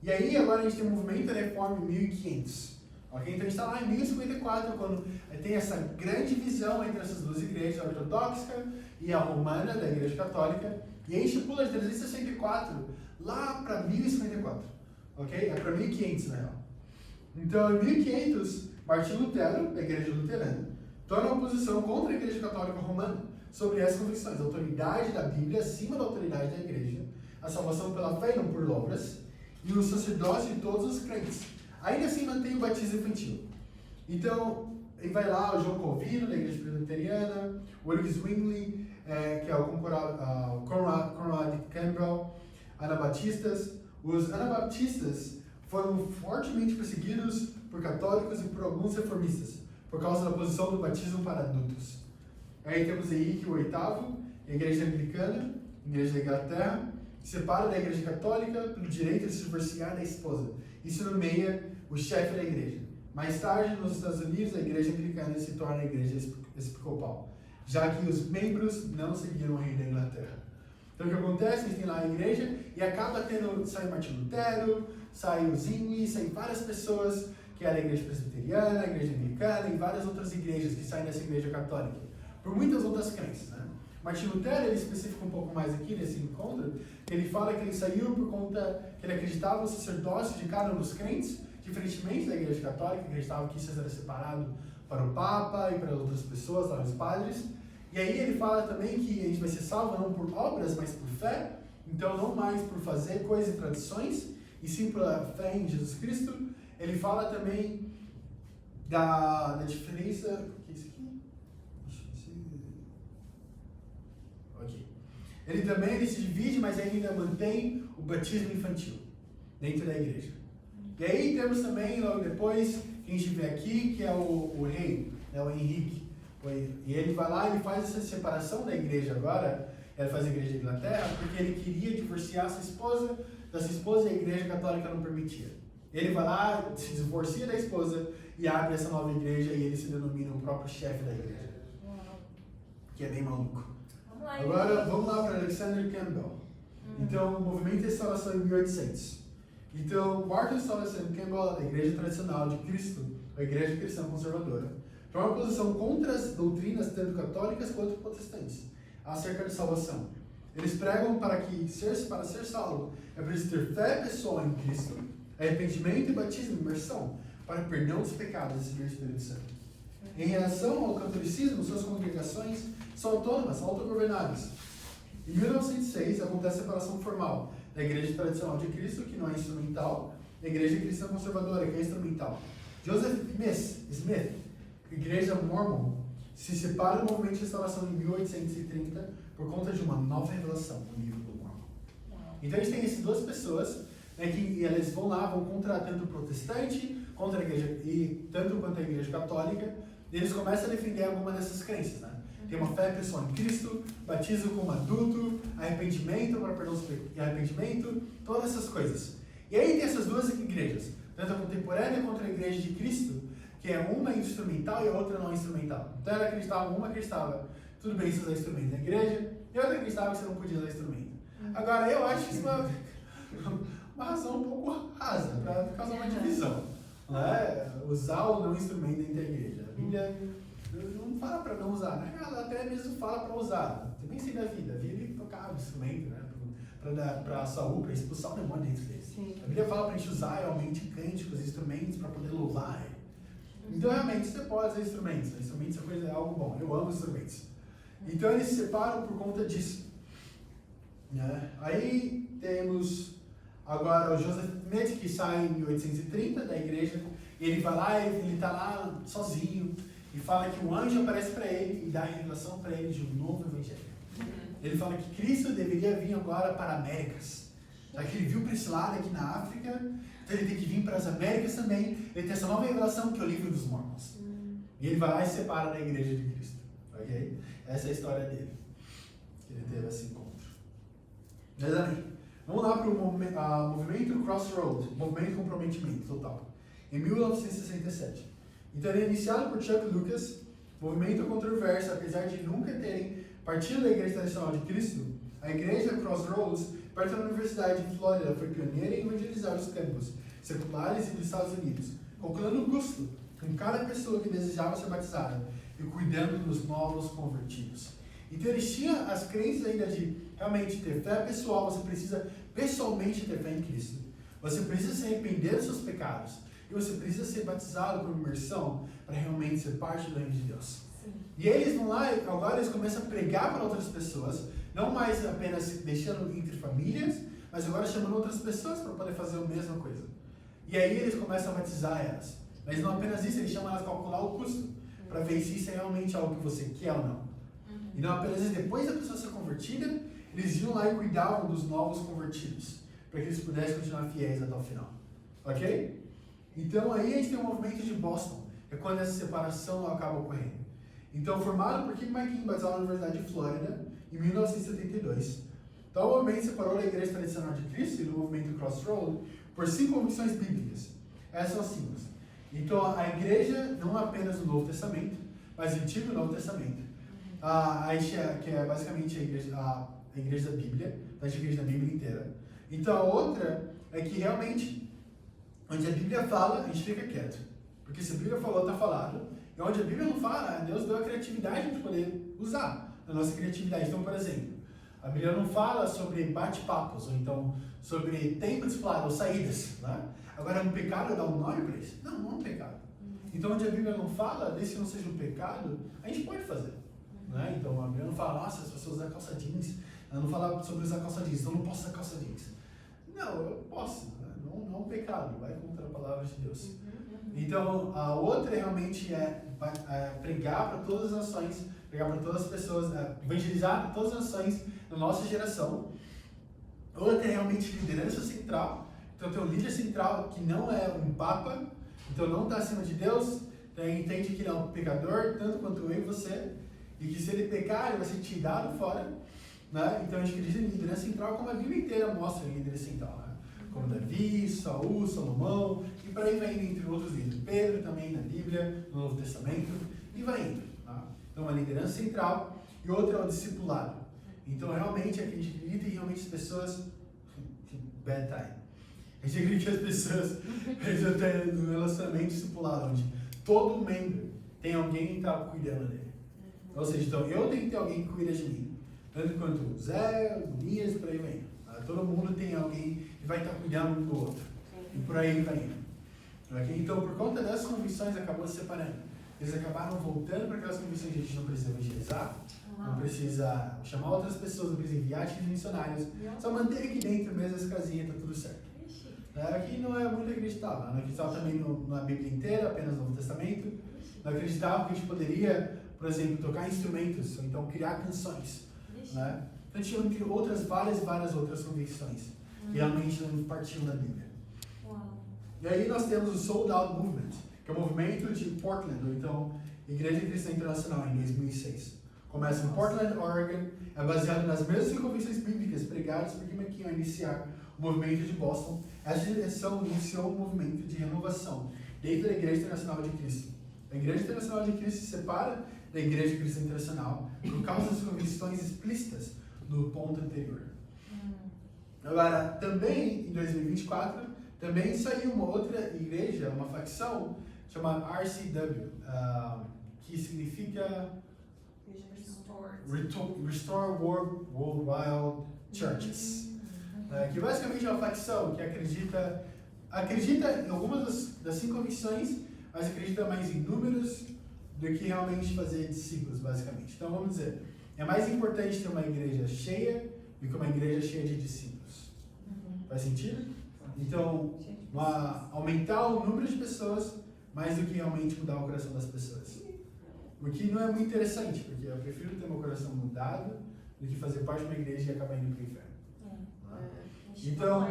E aí agora a gente tem o movimento da reforma em 1500. Okay? Então a gente está lá em 1054, quando tem essa grande divisão entre essas duas igrejas, a ortodoxa e a romana, da igreja católica, e a gente pula de 364 lá para 1054. Okay? É para 1500 na real. Então em 1500, Martinho Lutero, da igreja luterana, torna uma posição contra a igreja católica romana sobre essas convicções: a autoridade da Bíblia acima da autoridade da igreja, a salvação pela fé e não por obras, e o sacerdócio de todos os crentes. Ainda assim mantém o batismo infantil. Então, ele vai lá o João Calvino, da igreja presbiteriana, o Eric Zwingli, que é o Conrad Campbell, anabatistas. Os anabatistas foram fortemente perseguidos por católicos e por alguns reformistas, por causa da posição do batismo para adultos. Aí temos Henrique VIII, a igreja anglicana, a igreja da Inglaterra, que separa da igreja católica pelo direito de se divorciar da esposa. Isso nomeia o chefe da igreja. Mais tarde, nos Estados Unidos, a igreja anglicana se torna a igreja episcopal, já que os membros não seguiram o rei da Inglaterra. Então o que acontece? A gente tem lá a igreja e acaba sai Martinho Lutero, sai o Zwingli, sai várias pessoas que é a igreja presbiteriana, a igreja anglicana e várias outras igrejas que saem dessa igreja católica, por muitas outras crenças. Né? Martinho Lutero, ele especifica um pouco mais aqui nesse encontro, ele fala que ele saiu por conta que ele acreditava no sacerdócio de cada um dos crentes, diferentemente da Igreja Católica, que acreditava que isso era separado para o Papa e para outras pessoas, para os padres. E aí ele fala também que a gente vai ser salvo não por obras, mas por fé. Então, não mais por fazer coisas e tradições, e sim pela fé em Jesus Cristo. Ele fala também da diferença... O que é isso aqui? Ok. Ele se divide, mas ainda mantém o batismo infantil dentro da igreja. E aí temos também, logo depois, que a gente vê aqui, que é o rei, né, o Henrique. E ele vai lá e faz essa separação da igreja agora. Ele faz a igreja da Inglaterra porque ele queria divorciar sua esposa da sua esposa, e a igreja católica não permitia. Ele vai lá, se divorcia da esposa e abre essa nova igreja, e ele se denomina o próprio chefe da igreja. Que é bem maluco. Vamos lá, Agora, vamos lá para Alexander Campbell. Então, o movimento de restauração em 1800. Então, Martin Alexander Campbell, da Igreja Tradicional de Cristo, a Igreja Cristã Conservadora, toma uma posição contra as doutrinas tanto católicas quanto protestantes acerca de salvação. Eles pregam para ser salvo é preciso ter fé pessoal em Cristo, arrependimento e batismo, imersão, para perdão dos pecados e receber o Espírito Santo. Em relação ao catolicismo, suas congregações são autônomas, autogovernáveis. Em 1906, acontece a separação formal da Igreja Tradicional de Cristo, que não é instrumental, e a Igreja Cristã Conservadora, que é instrumental. Joseph Smith, Igreja Mormon, se separa do movimento de restauração em 1830 por conta de uma nova revelação no livro do Mormon. Então eles têm essas duas pessoas, né, que eles vão lá, vão contra tanto o protestante, contra a igreja, e tanto quanto a Igreja Católica, e eles começam a defender alguma dessas crenças, né? Tem uma fé pessoal em Cristo, batismo como adulto, arrependimento para perdão e arrependimento, todas essas coisas. E aí tem essas duas igrejas, tanto a contemporânea quanto a Igreja de Cristo, que é uma instrumental e a outra não instrumental. Então uma acreditava, tudo bem você usar instrumento na igreja, e outra acreditava que você não podia usar instrumento. Agora, eu acho isso uma razão um pouco rasa, para causar uma divisão. Né? Usar o não instrumento dentro da igreja. A Bíblia não fala para não usar, né? Ela até mesmo fala para usar. Também sei da vida. A Bíblia tocava o instrumento, né? Para a saúde, para expulsar o demônio dentro deles. A Bíblia fala para a gente usar realmente cânticos, instrumentos para poder louvar. Então, realmente, você pode usar instrumentos. Instrumentos é algo bom. Eu amo instrumentos. Então, eles se separam por conta disso. Né? Aí, temos agora o Joseph Smith, que sai em 1830 da igreja. Ele vai lá, ele está lá sozinho. E fala que um anjo aparece para ele e dá a revelação para ele de um novo evangelho. Ele fala que Cristo deveria vir agora para Américas. Já que ele viu para esse lado aqui na África, então ele tem que vir para as Américas também. Ele tem essa nova revelação que é o livro dos Mormons. E ele vai lá e se separa da igreja de Cristo. Ok? Essa é a história dele. Ele teve esse encontro. Mas amém. Vamos lá para o movimento Crossroad, movimento comprometimento total. Em 1967. Então ele é iniciado por Chuck Lucas, movimento controverso, apesar de nunca terem partido da Igreja Tradicional de Cristo. A igreja Crossroads, perto da Universidade de Flórida, foi pioneira em evangelizar os campos seculares e dos Estados Unidos, calculando o custo com cada pessoa que desejava ser batizada e cuidando dos novos convertidos. Então eles tinham as crenças ainda de realmente ter fé pessoal, você precisa pessoalmente ter fé em Cristo. Você precisa se arrepender dos seus pecados. E você precisa ser batizado por imersão para realmente ser parte do reino de Deus. Sim. E eles vão lá, agora eles começam a pregar para outras pessoas, não mais apenas deixando entre famílias, mas agora chamando outras pessoas para poder fazer a mesma coisa. E aí eles começam a batizar elas. Mas não apenas isso, eles chamam elas a calcular o custo, para ver se isso é realmente algo que você quer ou não. E não apenas isso, depois da pessoa ser convertida, eles iam lá e cuidavam dos novos convertidos, para que eles pudessem continuar fiéis até o final. Ok? Então aí a gente tem o movimento de Boston, é quando essa separação acaba ocorrendo. Então, formado por Kim McKean, batizado na Universidade de Flórida, em 1972. Então, o movimento separou da Igreja Tradicional de Cristo e do movimento Crossroad por 5 convicções bíblicas. Essas são as 5. Então, a igreja, não apenas o Novo Testamento, mas o Antigo e o Novo Testamento. Que é basicamente a igreja da Bíblia, a igreja da Bíblia inteira. Então, a outra é que realmente, onde a Bíblia fala, a gente fica quieto. Porque se a Bíblia falou, está falado. E onde a Bíblia não fala, Deus deu a criatividade para poder usar a nossa criatividade. Então, por exemplo, A Bíblia não fala sobre bate-papos, ou então sobre tempo discipulado, ou saídas, né? Agora, é um pecado dar um nome para isso? Não, não é um pecado. Então, onde a Bíblia não fala, desde que não seja um pecado, a gente pode fazer. Né? Então, a Bíblia não fala, nossa, se você usar calça jeans, ela não fala sobre usar calça jeans, então eu não posso usar calça jeans. Não, eu posso, né? Não é um pecado, vai contra a palavra de Deus. Então, a outra realmente é pregar para todas as nações, pregar para todas as pessoas, evangelizar para todas as nações da nossa geração. Outra é realmente liderança central. Então, tem um líder central que não é um papa, então não está acima de Deus, então entende que ele é um pecador, tanto quanto eu e você, e que se ele pecar, ele vai ser tirado fora. Né? Então, a gente acredita em liderança central, como a Bíblia inteira mostra em liderança central. Né? Como Davi, Saul, Salomão, e por aí vai indo entre outros livros. Pedro também na Bíblia, no Novo Testamento, e vai indo. Tá? Então, uma liderança central, e outra é o discipulado. Então, realmente, a gente acredita em realmente as pessoas... Bad time. A gente acredita que as pessoas precisam ter um relacionamento discipulado, onde todo membro tem alguém que está cuidando dele. Ou seja, então, eu tenho que ter alguém que cuida de mim. Tanto quanto o Zé, o Nias, por aí vai. Tá? Todo mundo tem alguém que vai estar cuidando um do outro. E por aí vai indo. Okay? Então, por conta dessas convicções, acabou se separando. Eles acabaram voltando para aquelas convicções que a gente não precisa evangelizar, não precisa chamar outras pessoas, não precisa enviar times missionários. Só manter aqui dentro mesmo as casinhas, tá tudo certo. Aqui não é muito acreditável. Não acreditava também na Bíblia inteira, apenas no Novo Testamento. Não acreditava que a gente poderia, por exemplo, tocar instrumentos, ou então criar canções. Né? Então tinha várias outras convicções que realmente não partiam da Bíblia. E aí nós temos o Sold Out Movement, que é o movimento de Portland, ou então Igreja Cristã Internacional, em 2006. Começa em Portland, Oregon, é baseado nas mesmas convicções bíblicas pregadas por Kim McKeown a iniciar o movimento de Boston. Essa direção iniciou um movimento de renovação dentro da Igreja Internacional de Cristo. A Igreja Internacional de Cristo se separa da Igreja Cristã Internacional por causa das convicções explícitas do ponto anterior. Agora, também em 2024, também saiu uma outra igreja, uma facção chamada RCW, que significa Restore Worldwide Churches, que basicamente é uma facção que acredita em algumas das 5 convicções, mas acredita mais em números do que realmente fazer discípulos, basicamente. Então, vamos dizer, é mais importante ter uma igreja cheia do que uma igreja cheia de discípulos. Faz sentido? Então, aumentar o número de pessoas mais do que realmente mudar o coração das pessoas. O que não é muito interessante, porque eu prefiro ter meu coração mudado do que fazer parte de uma igreja e acabar indo para o inferno. Então,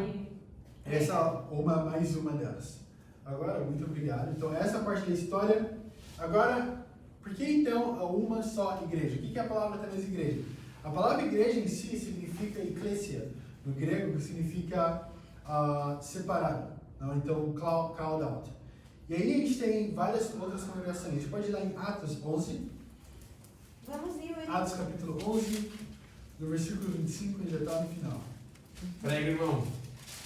essa é mais uma delas. Agora, muito obrigado. Então, essa parte da história. Agora, por que então uma só igreja? O que é a palavra talvez igreja? A palavra igreja em si significa ecclesia, no grego, que significa separado. Não? Então, called out. E aí a gente tem várias outras congregações. A gente pode ir lá em Atos 11. Vamos ir, Atos capítulo 11, no versículo 25, ele já está no final. Prega, irmão.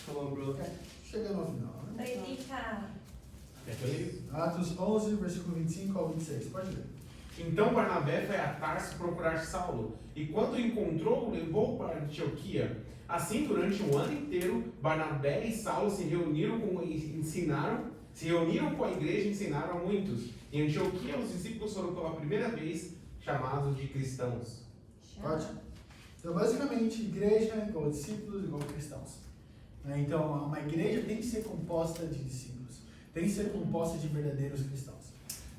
Falou, bro. Chegando ao final. Né? Predica. Quer que eu leia? Atos 11, versículo 25 ao 26. Pode ler. Então Barnabé foi a Tarso procurar Saulo, e quando o encontrou, o levou para Antioquia. Assim, durante um ano inteiro, Barnabé e Saulo se reuniram com a igreja e ensinaram a muitos. Em Antioquia, os discípulos foram pela primeira vez chamados de cristãos. Ótimo. Então, basicamente, igreja igual discípulos igual cristãos. Então, uma igreja tem que ser composta de discípulos. Tem que ser composta de verdadeiros cristãos.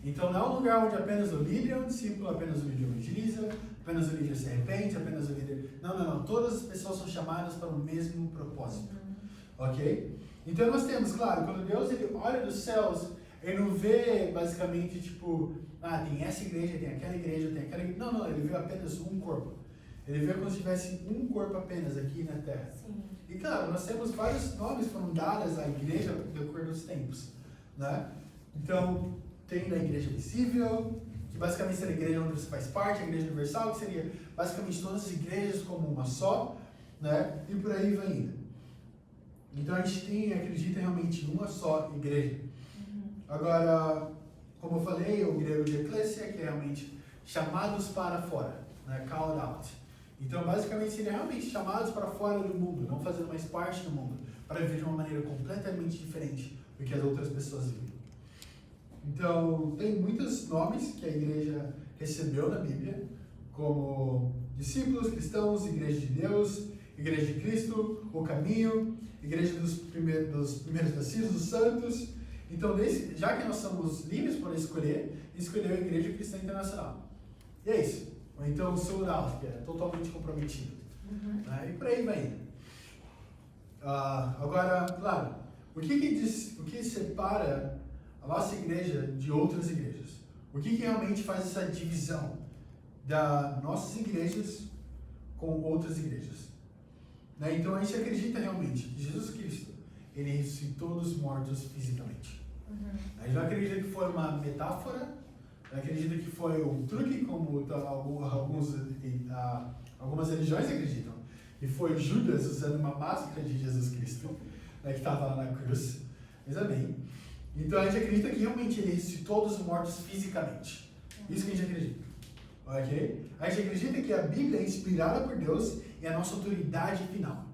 Então, não é um lugar onde apenas o líder é um discípulo, apenas o líder evangeliza, apenas o líder se arrepende, apenas o líder... Não. Todas as pessoas são chamadas para o mesmo propósito. Ok? Então, nós temos, claro, quando Deus ele olha dos céus, ele não vê, basicamente, tipo... tem essa igreja, tem aquela igreja, tem aquela igreja... Não, ele vê apenas um corpo. Ele vê como se tivesse um corpo apenas aqui na Terra. Sim. E, claro, nós temos vários nomes que foram dados à igreja de acordo com os tempos. Né? Então... Tem da igreja visível, que basicamente seria a igreja onde você faz parte, a igreja universal, que seria basicamente todas as igrejas como uma só, né? E por aí vai indo. Então a gente acredita realmente em uma só igreja. Agora, como eu falei, o grego de ecclesia, que é realmente chamados para fora, né? Called out. Então, basicamente, seriam realmente chamados para fora do mundo, não fazendo mais parte do mundo, para viver de uma maneira completamente diferente do que as outras pessoas vivem. Então, tem muitos nomes que a igreja recebeu na Bíblia, como discípulos, cristãos, igreja de Deus, igreja de Cristo, o caminho, igreja dos primeiros nascidos, dos santos. Então, já que nós somos livres para escolher a Igreja Cristã Internacional. E é isso. Ou então o Soural, que é totalmente comprometido. E por aí vai indo. Agora, claro, o que separa a nossa igreja de outras igrejas? O que realmente faz essa divisão das nossas igrejas com outras igrejas? Então a gente acredita realmente que Jesus Cristo, ele ressuscitou dos mortos fisicamente. A gente não acredita que foi uma metáfora, não acredita que foi um truque, como algumas religiões acreditam. E foi Judas usando uma máscara de Jesus Cristo, que estava lá na cruz. Mas amém. Então a gente acredita que realmente ele ressuscitou dos mortos fisicamente. Isso que a gente acredita. Ok? A gente acredita que a Bíblia é inspirada por Deus e é a nossa autoridade final.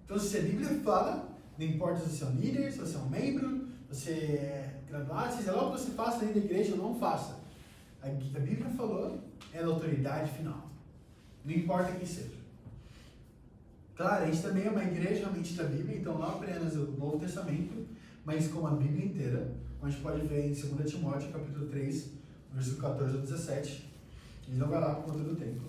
Então se a Bíblia fala, não importa se você é um líder, se você é um membro, você é graduado, seja lá o que você faça dentro da igreja ou não faça. A Bíblia falou, é a autoridade final. Não importa quem seja. Claro, a gente também é uma igreja realmente da Bíblia, então não apenas o Novo Testamento, mas como a Bíblia inteira, como a gente pode ver em 2 Timóteo, capítulo 3, versículo 14 ao 17. A gente não vai lá por conta do tempo.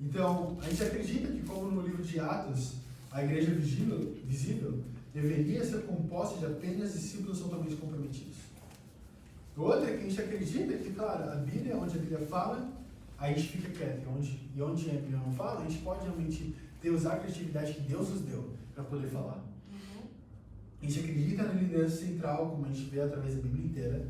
Então, a gente acredita que, como no livro de Atos, a igreja visível deveria ser composta de apenas discípulos totalmente comprometidos. Outra é que a gente acredita que, claro, a Bíblia, onde a Bíblia fala, a gente fica quieto. E onde a Bíblia não fala, a gente pode realmente usar a criatividade que Deus nos deu para poder falar. A gente acredita na liderança central, como a gente vê através da Bíblia inteira.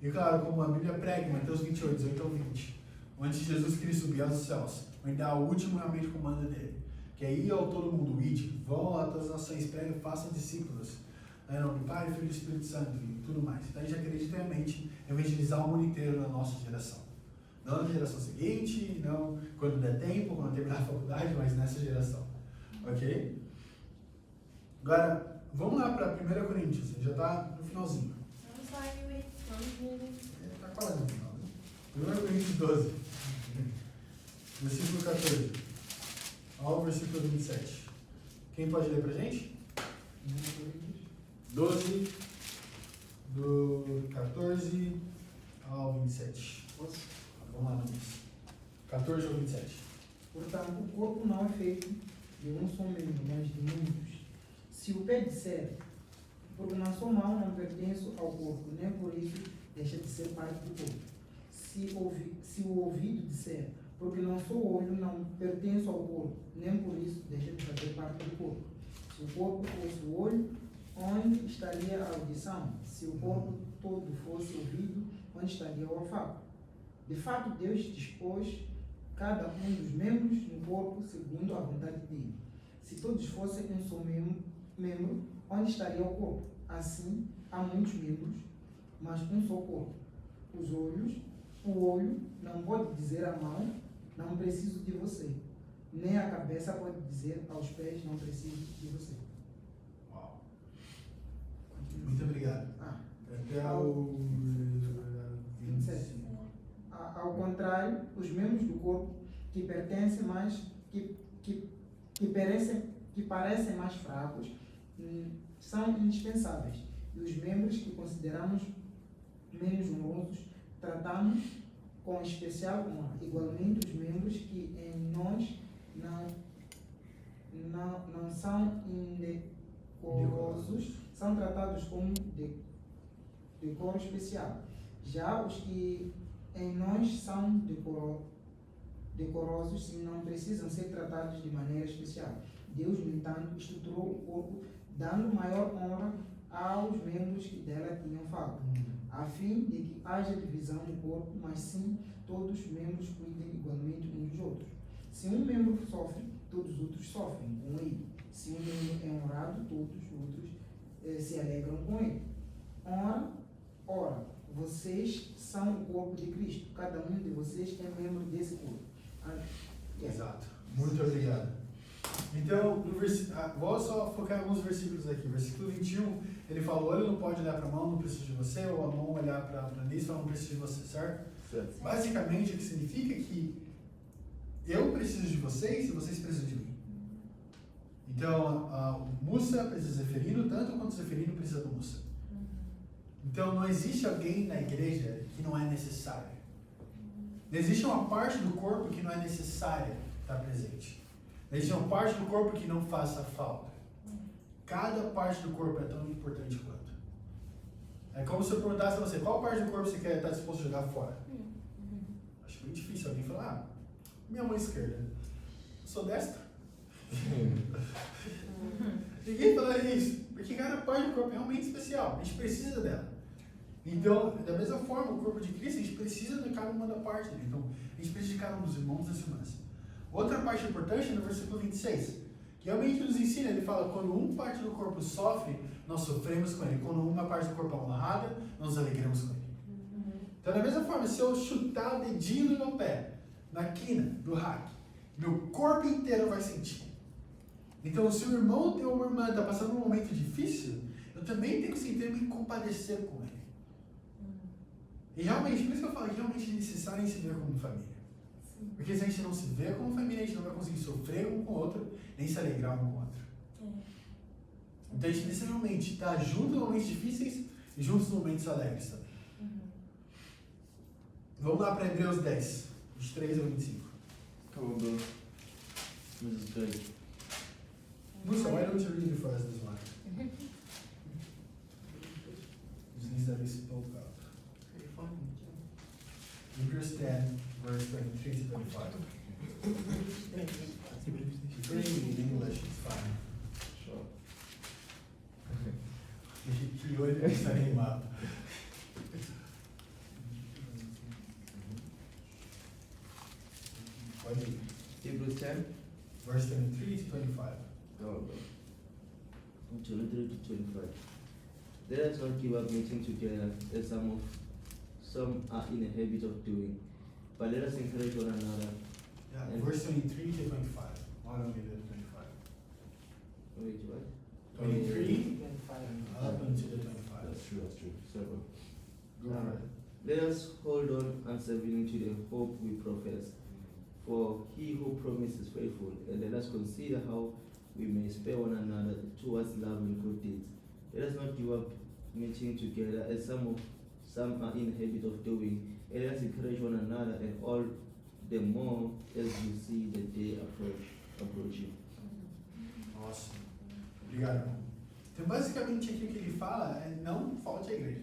E, claro, como a Bíblia prega, Mateus 28, 18 ao 20, onde Jesus Cristo subiu aos céus, onde dá o último realmente comando dele, que é ir ao todo mundo, ide, vão a todas as nações, pregam, façam discípulos, em nome do Pai, Filho e Espírito Santo e tudo mais. Então a gente acredita realmente em evangelizar o mundo inteiro na nossa geração. Não na geração seguinte, não quando der tempo, quando terminar a faculdade, mas nessa geração. Ok? Agora, vamos lá para 1 Coríntios, já está no finalzinho. Vamos lá, Yuri. Vamos, Yuri. Está quase no final, né? 1 Coríntios 12, versículo 14 ao versículo 27. Quem pode ler para a gente? 12, do 14 ao 27. Vamos lá, Luiz. 14 ao 27. Portanto, o corpo não é feito de um só membro, mas de muitos. Se o pé disser, porque na sua mão não pertenço ao corpo, nem por isso deixa de ser parte do corpo. Se o ouvido disser, porque não sou olho, não pertenço ao corpo, nem por isso deixa de fazer parte do corpo. Se o corpo fosse o olho, onde estaria a audição? Se o corpo todo fosse ouvido, onde estaria o olfato? De fato, Deus dispôs cada um dos membros no corpo segundo a vontade dele. Se todos fossem um só membro, onde estaria o corpo? Assim, há muitos membros, mas um só corpo. O olho não pode dizer à mão, não preciso de você. Nem a cabeça pode dizer aos pés, não preciso de você. Uau. Muito obrigado. Até o 27. Ao contrário, os membros do corpo que pertencem mais, que parecem mais fracos, são indispensáveis. E os membros que consideramos menos honrosos, tratamos com especial honra. Igualmente, os membros que em nós não são indecorosos, são tratados com decoro especial. Já os que em nós são decorosos e não precisam ser tratados de maneira especial. Deus, no entanto, estruturou o corpo, dando maior honra aos membros que dela tinham falta, a fim de que haja divisão do corpo, mas sim todos os membros cuidem igualmente uns dos outros. Se um membro sofre, todos os outros sofrem com ele. Se um membro é honrado, todos os outros se alegram com ele. Ora, vocês são o corpo de Cristo. Cada um de vocês é membro desse corpo. Exato. Muito obrigado. Então, vou só focar em alguns versículos aqui. Versículo 21, ele fala: o olho não pode olhar para a mão, não preciso de você, ou a mão olhar para a nariz e falar: não preciso de você, certo? Certo. Basicamente, o que significa que eu preciso de vocês e vocês precisam de mim. Então, o Musa precisa do Zeferino, tanto quanto o Zeferino precisa do Musa. Então, não existe alguém na igreja que não é necessário. Não existe uma parte do corpo que não é necessária estar presente. Não existe uma parte do corpo que não faça falta. Cada parte do corpo é tão importante quanto. É como se eu perguntasse a você: qual parte do corpo você quer estar disposto a jogar fora? Acho muito difícil alguém falar: minha mão esquerda. Eu sou destra. Ninguém falaria isso, porque cada parte do corpo é realmente especial. A gente precisa dela. Então, da mesma forma, o corpo de Cristo, a gente precisa de cada uma da parte dele. Então, a gente precisa de cada um dos irmãos e das irmãs. Outra parte importante é no versículo 26, que realmente nos ensina. Ele fala: quando uma parte do corpo sofre, nós sofremos com ele. Quando uma parte do corpo é honrada, nós nos alegramos com ele. Então, da mesma forma, se eu chutar o dedinho do meu pé na quina do rack, meu corpo inteiro vai sentir. Então, se o irmão ou uma irmã está passando um momento difícil, eu também tenho que sentir me compadecer com ele. E realmente, por isso que eu falo que realmente é necessário a gente se ver como família. Porque se a gente não se vê como família, a gente não vai conseguir sofrer um com o outro, nem se alegrar um com o outro. Então a gente precisa realmente estar junto nos momentos difíceis e juntos nos momentos alegres também. Vamos lá para Hebreus 10, 23 ao 25. Come on, bro. This is great. Musa, why don't you read it for us this one? This needs that we spoke up. Hebrews 10, verse 23 to 25. If you're reading in English, it's fine. Sure. Que hoje ele está animado. Pode ir. Hebrews 10. Verse 23 to 25. Come on, bro. 23 to 25. Let us not give up meeting together as some are in the habit of doing, but let us encourage one another. Yeah, And- verse 23 to 25. Why don't we do 25? Wait, what? 23 up until the 25. true, that's true. So, Go for it. let us hold on unswervingly to the hope we profess. For he who promised is faithful, and let us consider how we may spare one another towards love and good deeds. Let us not give up meeting together as some are in the habit of doing, and let us encourage one another, and all the more as you see the day approaching. Nossa. Obrigado, irmão. Então, basicamente, aqui o que ele fala é: não falte a igreja.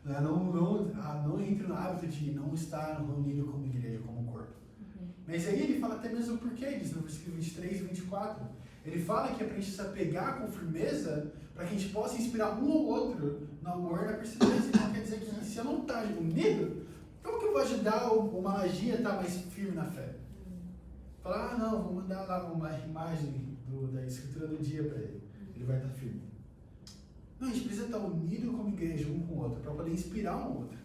Não entre no hábito de não estar reunido como igreja, como corpo. Mas aí ele fala até mesmo o porquê disso, no versículo 23 e 24. Ele fala que é para a gente se apegar com firmeza, para que a gente possa inspirar um ou outro no amor e na perseverança. Então quer dizer que se eu não estar unido, como que eu vou ajudar o Malagia a estar mais firme na fé? Falar: não, vou mandar lá uma imagem da escritura do dia para ele. Ele vai estar firme. Não, a gente precisa estar unido como igreja, um com o outro, para poder inspirar um ao outro.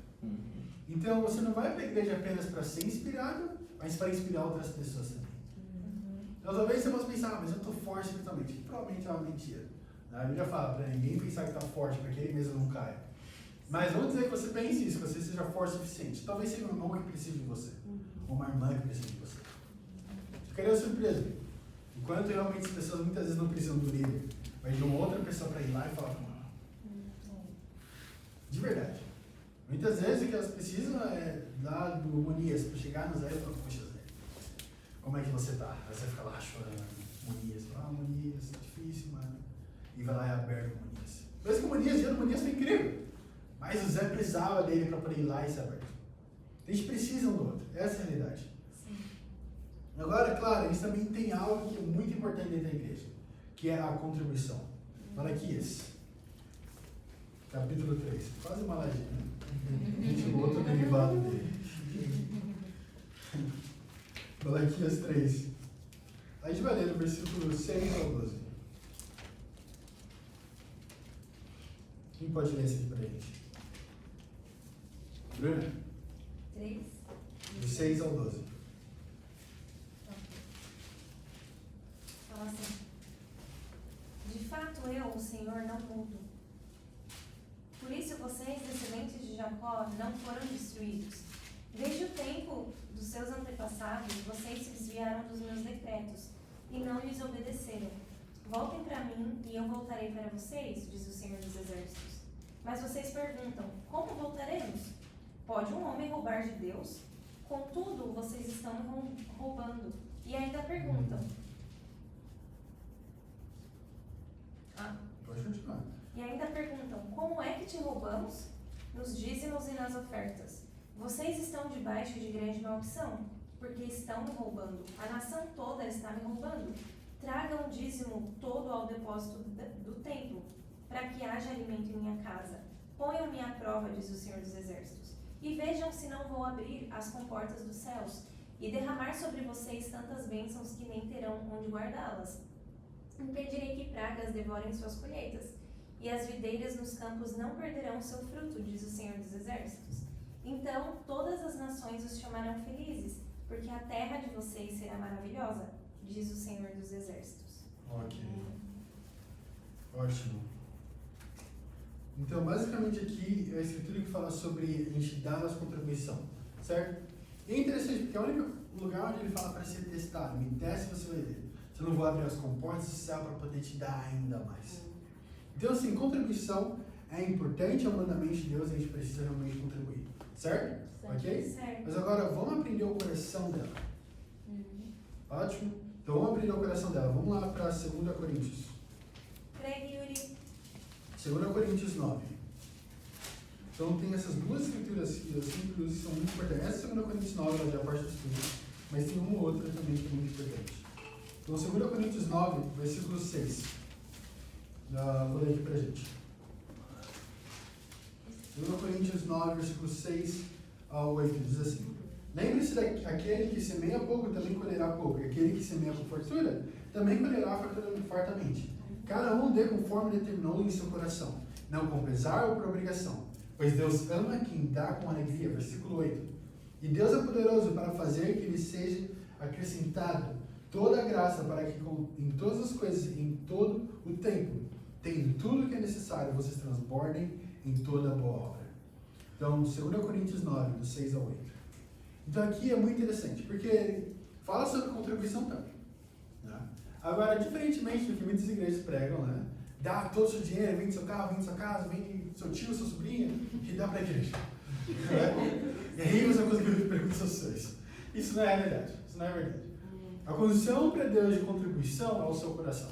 Então você não vai para a igreja apenas para ser inspirado, mas para inspirar outras pessoas também. Então talvez você possa pensar: mas eu estou forte espiritualmente. Provavelmente é uma mentira. A Bíblia fala para ninguém pensar que está forte, para que ele mesmo não caia. Mas vamos dizer que você pense isso, que você seja forte o suficiente. Talvez seja um irmão que precise de você, ou uma irmã que precisa de você. Eu queria uma surpresa. Enquanto realmente as pessoas muitas vezes não precisam do líder, mas de uma outra pessoa para ir lá e falar com ela. De verdade. Muitas vezes o que elas precisam é lá do Monias, para chegar no Zé e falar: poxa, Zé, como é que você tá? Aí você fica lá chorando. Monias, Monias, é difícil, mano. E vai lá e é aberto o Monias. Parece que o Monias, o dia do Monias foi incrível. Mas o Zé precisava dele para poder ir lá e ser aberto. A gente precisa um do outro. Essa é a realidade. Agora, claro, eles também têm algo que é muito importante dentro da igreja, que é a contribuição. Malaquias, capítulo 3. Quase uma latinha, né? A gente, o outro derivado dele. Malaquias 3. A gente vai ler no versículo 6 ao 12. Quem pode ler isso aqui pra gente? Bruna? 3. Do 6 ao 12. fala assim: de fato eu, o Senhor, não mudo. Por isso vocês, descendentes de Jacó, não foram destruídos. Desde o tempo dos seus antepassados, vocês se desviaram dos meus decretos e não lhes obedeceram. Voltem para mim e eu voltarei para vocês, diz o Senhor dos Exércitos. Mas vocês perguntam: como voltaremos? Pode um homem roubar de Deus? Contudo, vocês estão roubando. E ainda perguntam. Pode continuar. E ainda perguntam: como é que te roubamos? Nos dízimos e nas ofertas. Vocês estão debaixo de grande maldição, porque estão me roubando. A nação toda está me roubando. Tragam o dízimo todo ao depósito do templo, para que haja alimento em minha casa. Ponham-me à prova, diz o Senhor dos Exércitos, e vejam se não vou abrir as comportas dos céus e derramar sobre vocês tantas bênçãos que nem terão onde guardá-las. Impedirei que pragas devorem suas colheitas, e as videiras nos campos não perderão seu fruto, diz o Senhor dos Exércitos. Então todas as nações os chamarão felizes, porque a terra de vocês será maravilhosa, diz o Senhor dos Exércitos. Ok. Ótimo. Então, basicamente aqui é a escritura que fala sobre a gente dar as contribuição, certo? E é interessante, porque é o único lugar onde ele fala para ser testado. Me teste, você vai ver. Se eu não vou abrir as comportas do céu para poder te dar ainda mais. Então, assim, contribuição é importante, é um mandamento de Deus, a gente precisa realmente contribuir. Certo? Ok? Certo. Mas agora, vamos aprender o coração dela. Ótimo? Então, vamos aprender o coração dela. Vamos lá para 2 Coríntios. Pregue, Yuri. 2 Coríntios 9. Então, tem essas duas escrituras que eu sempre uso que são muito importantes. Essa 2 Coríntios 9 ela já é parte do estudo, mas tem uma outra também que é muito importante. Então, 2 Coríntios 9, versículo 6. Vou ler aqui pra gente. 2 Coríntios 9, versículo 6 ao 8, diz assim: lembre-se daquele que semeia pouco também colherá pouco, e aquele que semeia com fartura também colherá fartamente. Cada um dê conforme determinou em seu coração, não com pesar ou por obrigação, pois Deus ama quem dá com alegria. Versículo 8. E Deus é poderoso para fazer que lhe seja acrescentado toda a graça, para que em todas as coisas, em todo o tempo, tendo tudo o que é necessário, vocês transbordem em toda boa obra. Então, 2 Coríntios 9, do 6 ao 8. Então aqui é muito interessante, porque ele fala sobre contribuição também. Né? Agora, diferentemente do que muitas igrejas pregam, né? Dá todo o seu dinheiro, vende seu carro, vende sua casa, vende seu tio, sua sobrinha, e dá para a igreja. Né? E aí você vai conseguir recuperar os seus sonhos. Isso não é verdade. Isso não é verdade. A condição para Deus de contribuição é o seu coração.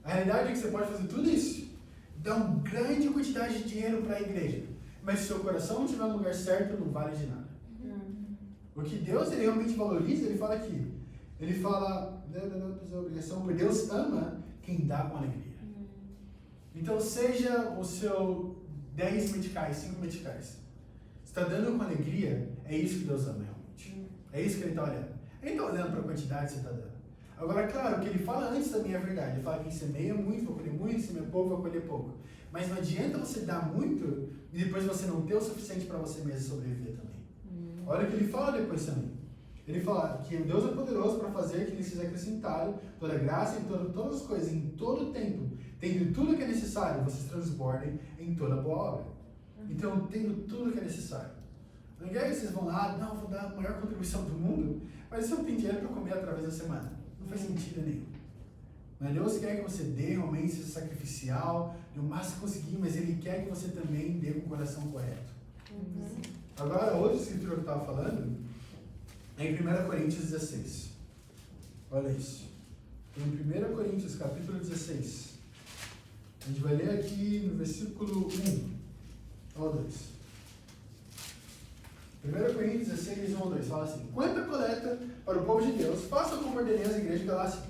A realidade é que você pode fazer tudo isso, dar uma grande quantidade de dinheiro para a igreja, mas se o seu coração não estiver no lugar certo, não vale de nada. O que Deus ele realmente valoriza, ele fala aqui. Ele fala, não obrigação, porque Deus ama quem dá com alegria. Então, seja o seu 10 meticais, 5 meticais, está dando com alegria, é isso que Deus ama realmente. É isso que ele está olhando. Ele está olhando para a quantidade que você está dando. Agora, claro, o que ele fala antes também é verdade. Ele fala que quem semeia muito vai colher muito, semeia pouco vai colher pouco. Mas não adianta você dar muito e depois você não ter o suficiente para você mesmo sobreviver também. Olha o que ele fala depois também. Ele fala que Deus é poderoso para fazer que ele seja acrescentado toda a graça e todas as coisas, em todo o tempo, tendo tudo o que é necessário, vocês transbordem em toda boa obra. Então, tendo tudo o que é necessário. Não é que vocês vão lá, não, vou dar a maior contribuição do mundo, mas você não tem dinheiro para comer através da semana. Não faz sentido nenhum. Mas Deus quer que você dê realmente, seja sacrificial, o máximo que conseguir, mas Ele quer que você também dê com o coração correto. Agora, outra escritura que eu estava falando é em 1 Coríntios 16. Olha isso. Em 1 Coríntios, capítulo 16. A gente vai ler aqui no versículo 1 ao 2. 1 Coríntios 16, 1 ao 2. Fala assim: quanto à coleta para o povo de Deus, façam como ordenei às igrejas de Galácia.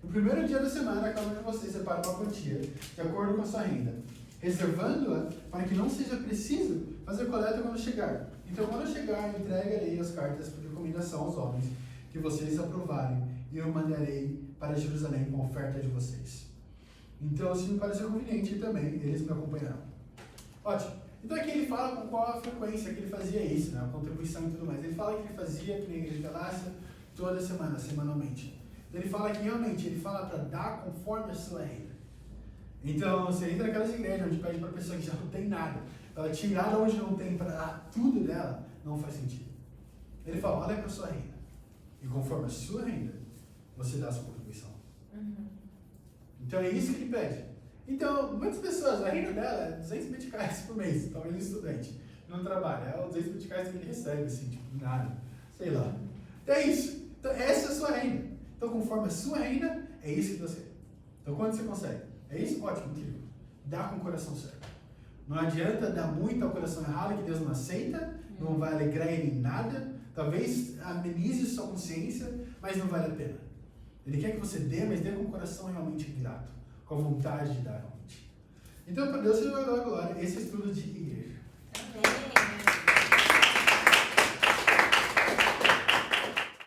No primeiro dia da semana, cada um de vocês separa uma quantia, de acordo com a sua renda, reservando-a para que não seja preciso fazer coleta quando chegar. Então, quando chegar, entregarei as cartas por recomendação aos homens que vocês aprovarem, e eu mandarei para Jerusalém com a oferta de vocês. Então, se me parecer conveniente também, eles me acompanharão. Ótimo. Então, aqui ele fala com qual a frequência que ele fazia isso, né? A contribuição e tudo mais. Ele fala que ele fazia, que na igreja de Galácia, toda semana, semanalmente. Ele fala que realmente, ele fala para dar conforme a sua renda. Então, você entra naquelas igrejas onde pede para a pessoa que já não tem nada, ela tirar de onde não tem para dar tudo dela, não faz sentido. Ele fala, olha para a sua renda. E conforme a sua renda, você dá a sua contribuição. Então é isso que ele pede. Então, muitas pessoas, a renda dela é 220 reais por mês, talvez um estudante, não trabalha, é os 220 reais que ele recebe, assim, tipo, nada, sei lá. Então é isso. Então essa é a sua renda. Então conforme a sua renda, é isso que Deus quer. Então quando você consegue? É isso? Ótimo, incrível. Dá com o coração certo. Não adianta dar muito ao coração errado que Deus não aceita, não vai alegrar ele em nada, talvez amenize sua consciência, mas não vale a pena. Ele quer que você dê, mas dê com o coração realmente grato, com a vontade de dar realmente. Então, para Deus seja a glória, esse é estudo de igreja. Amém.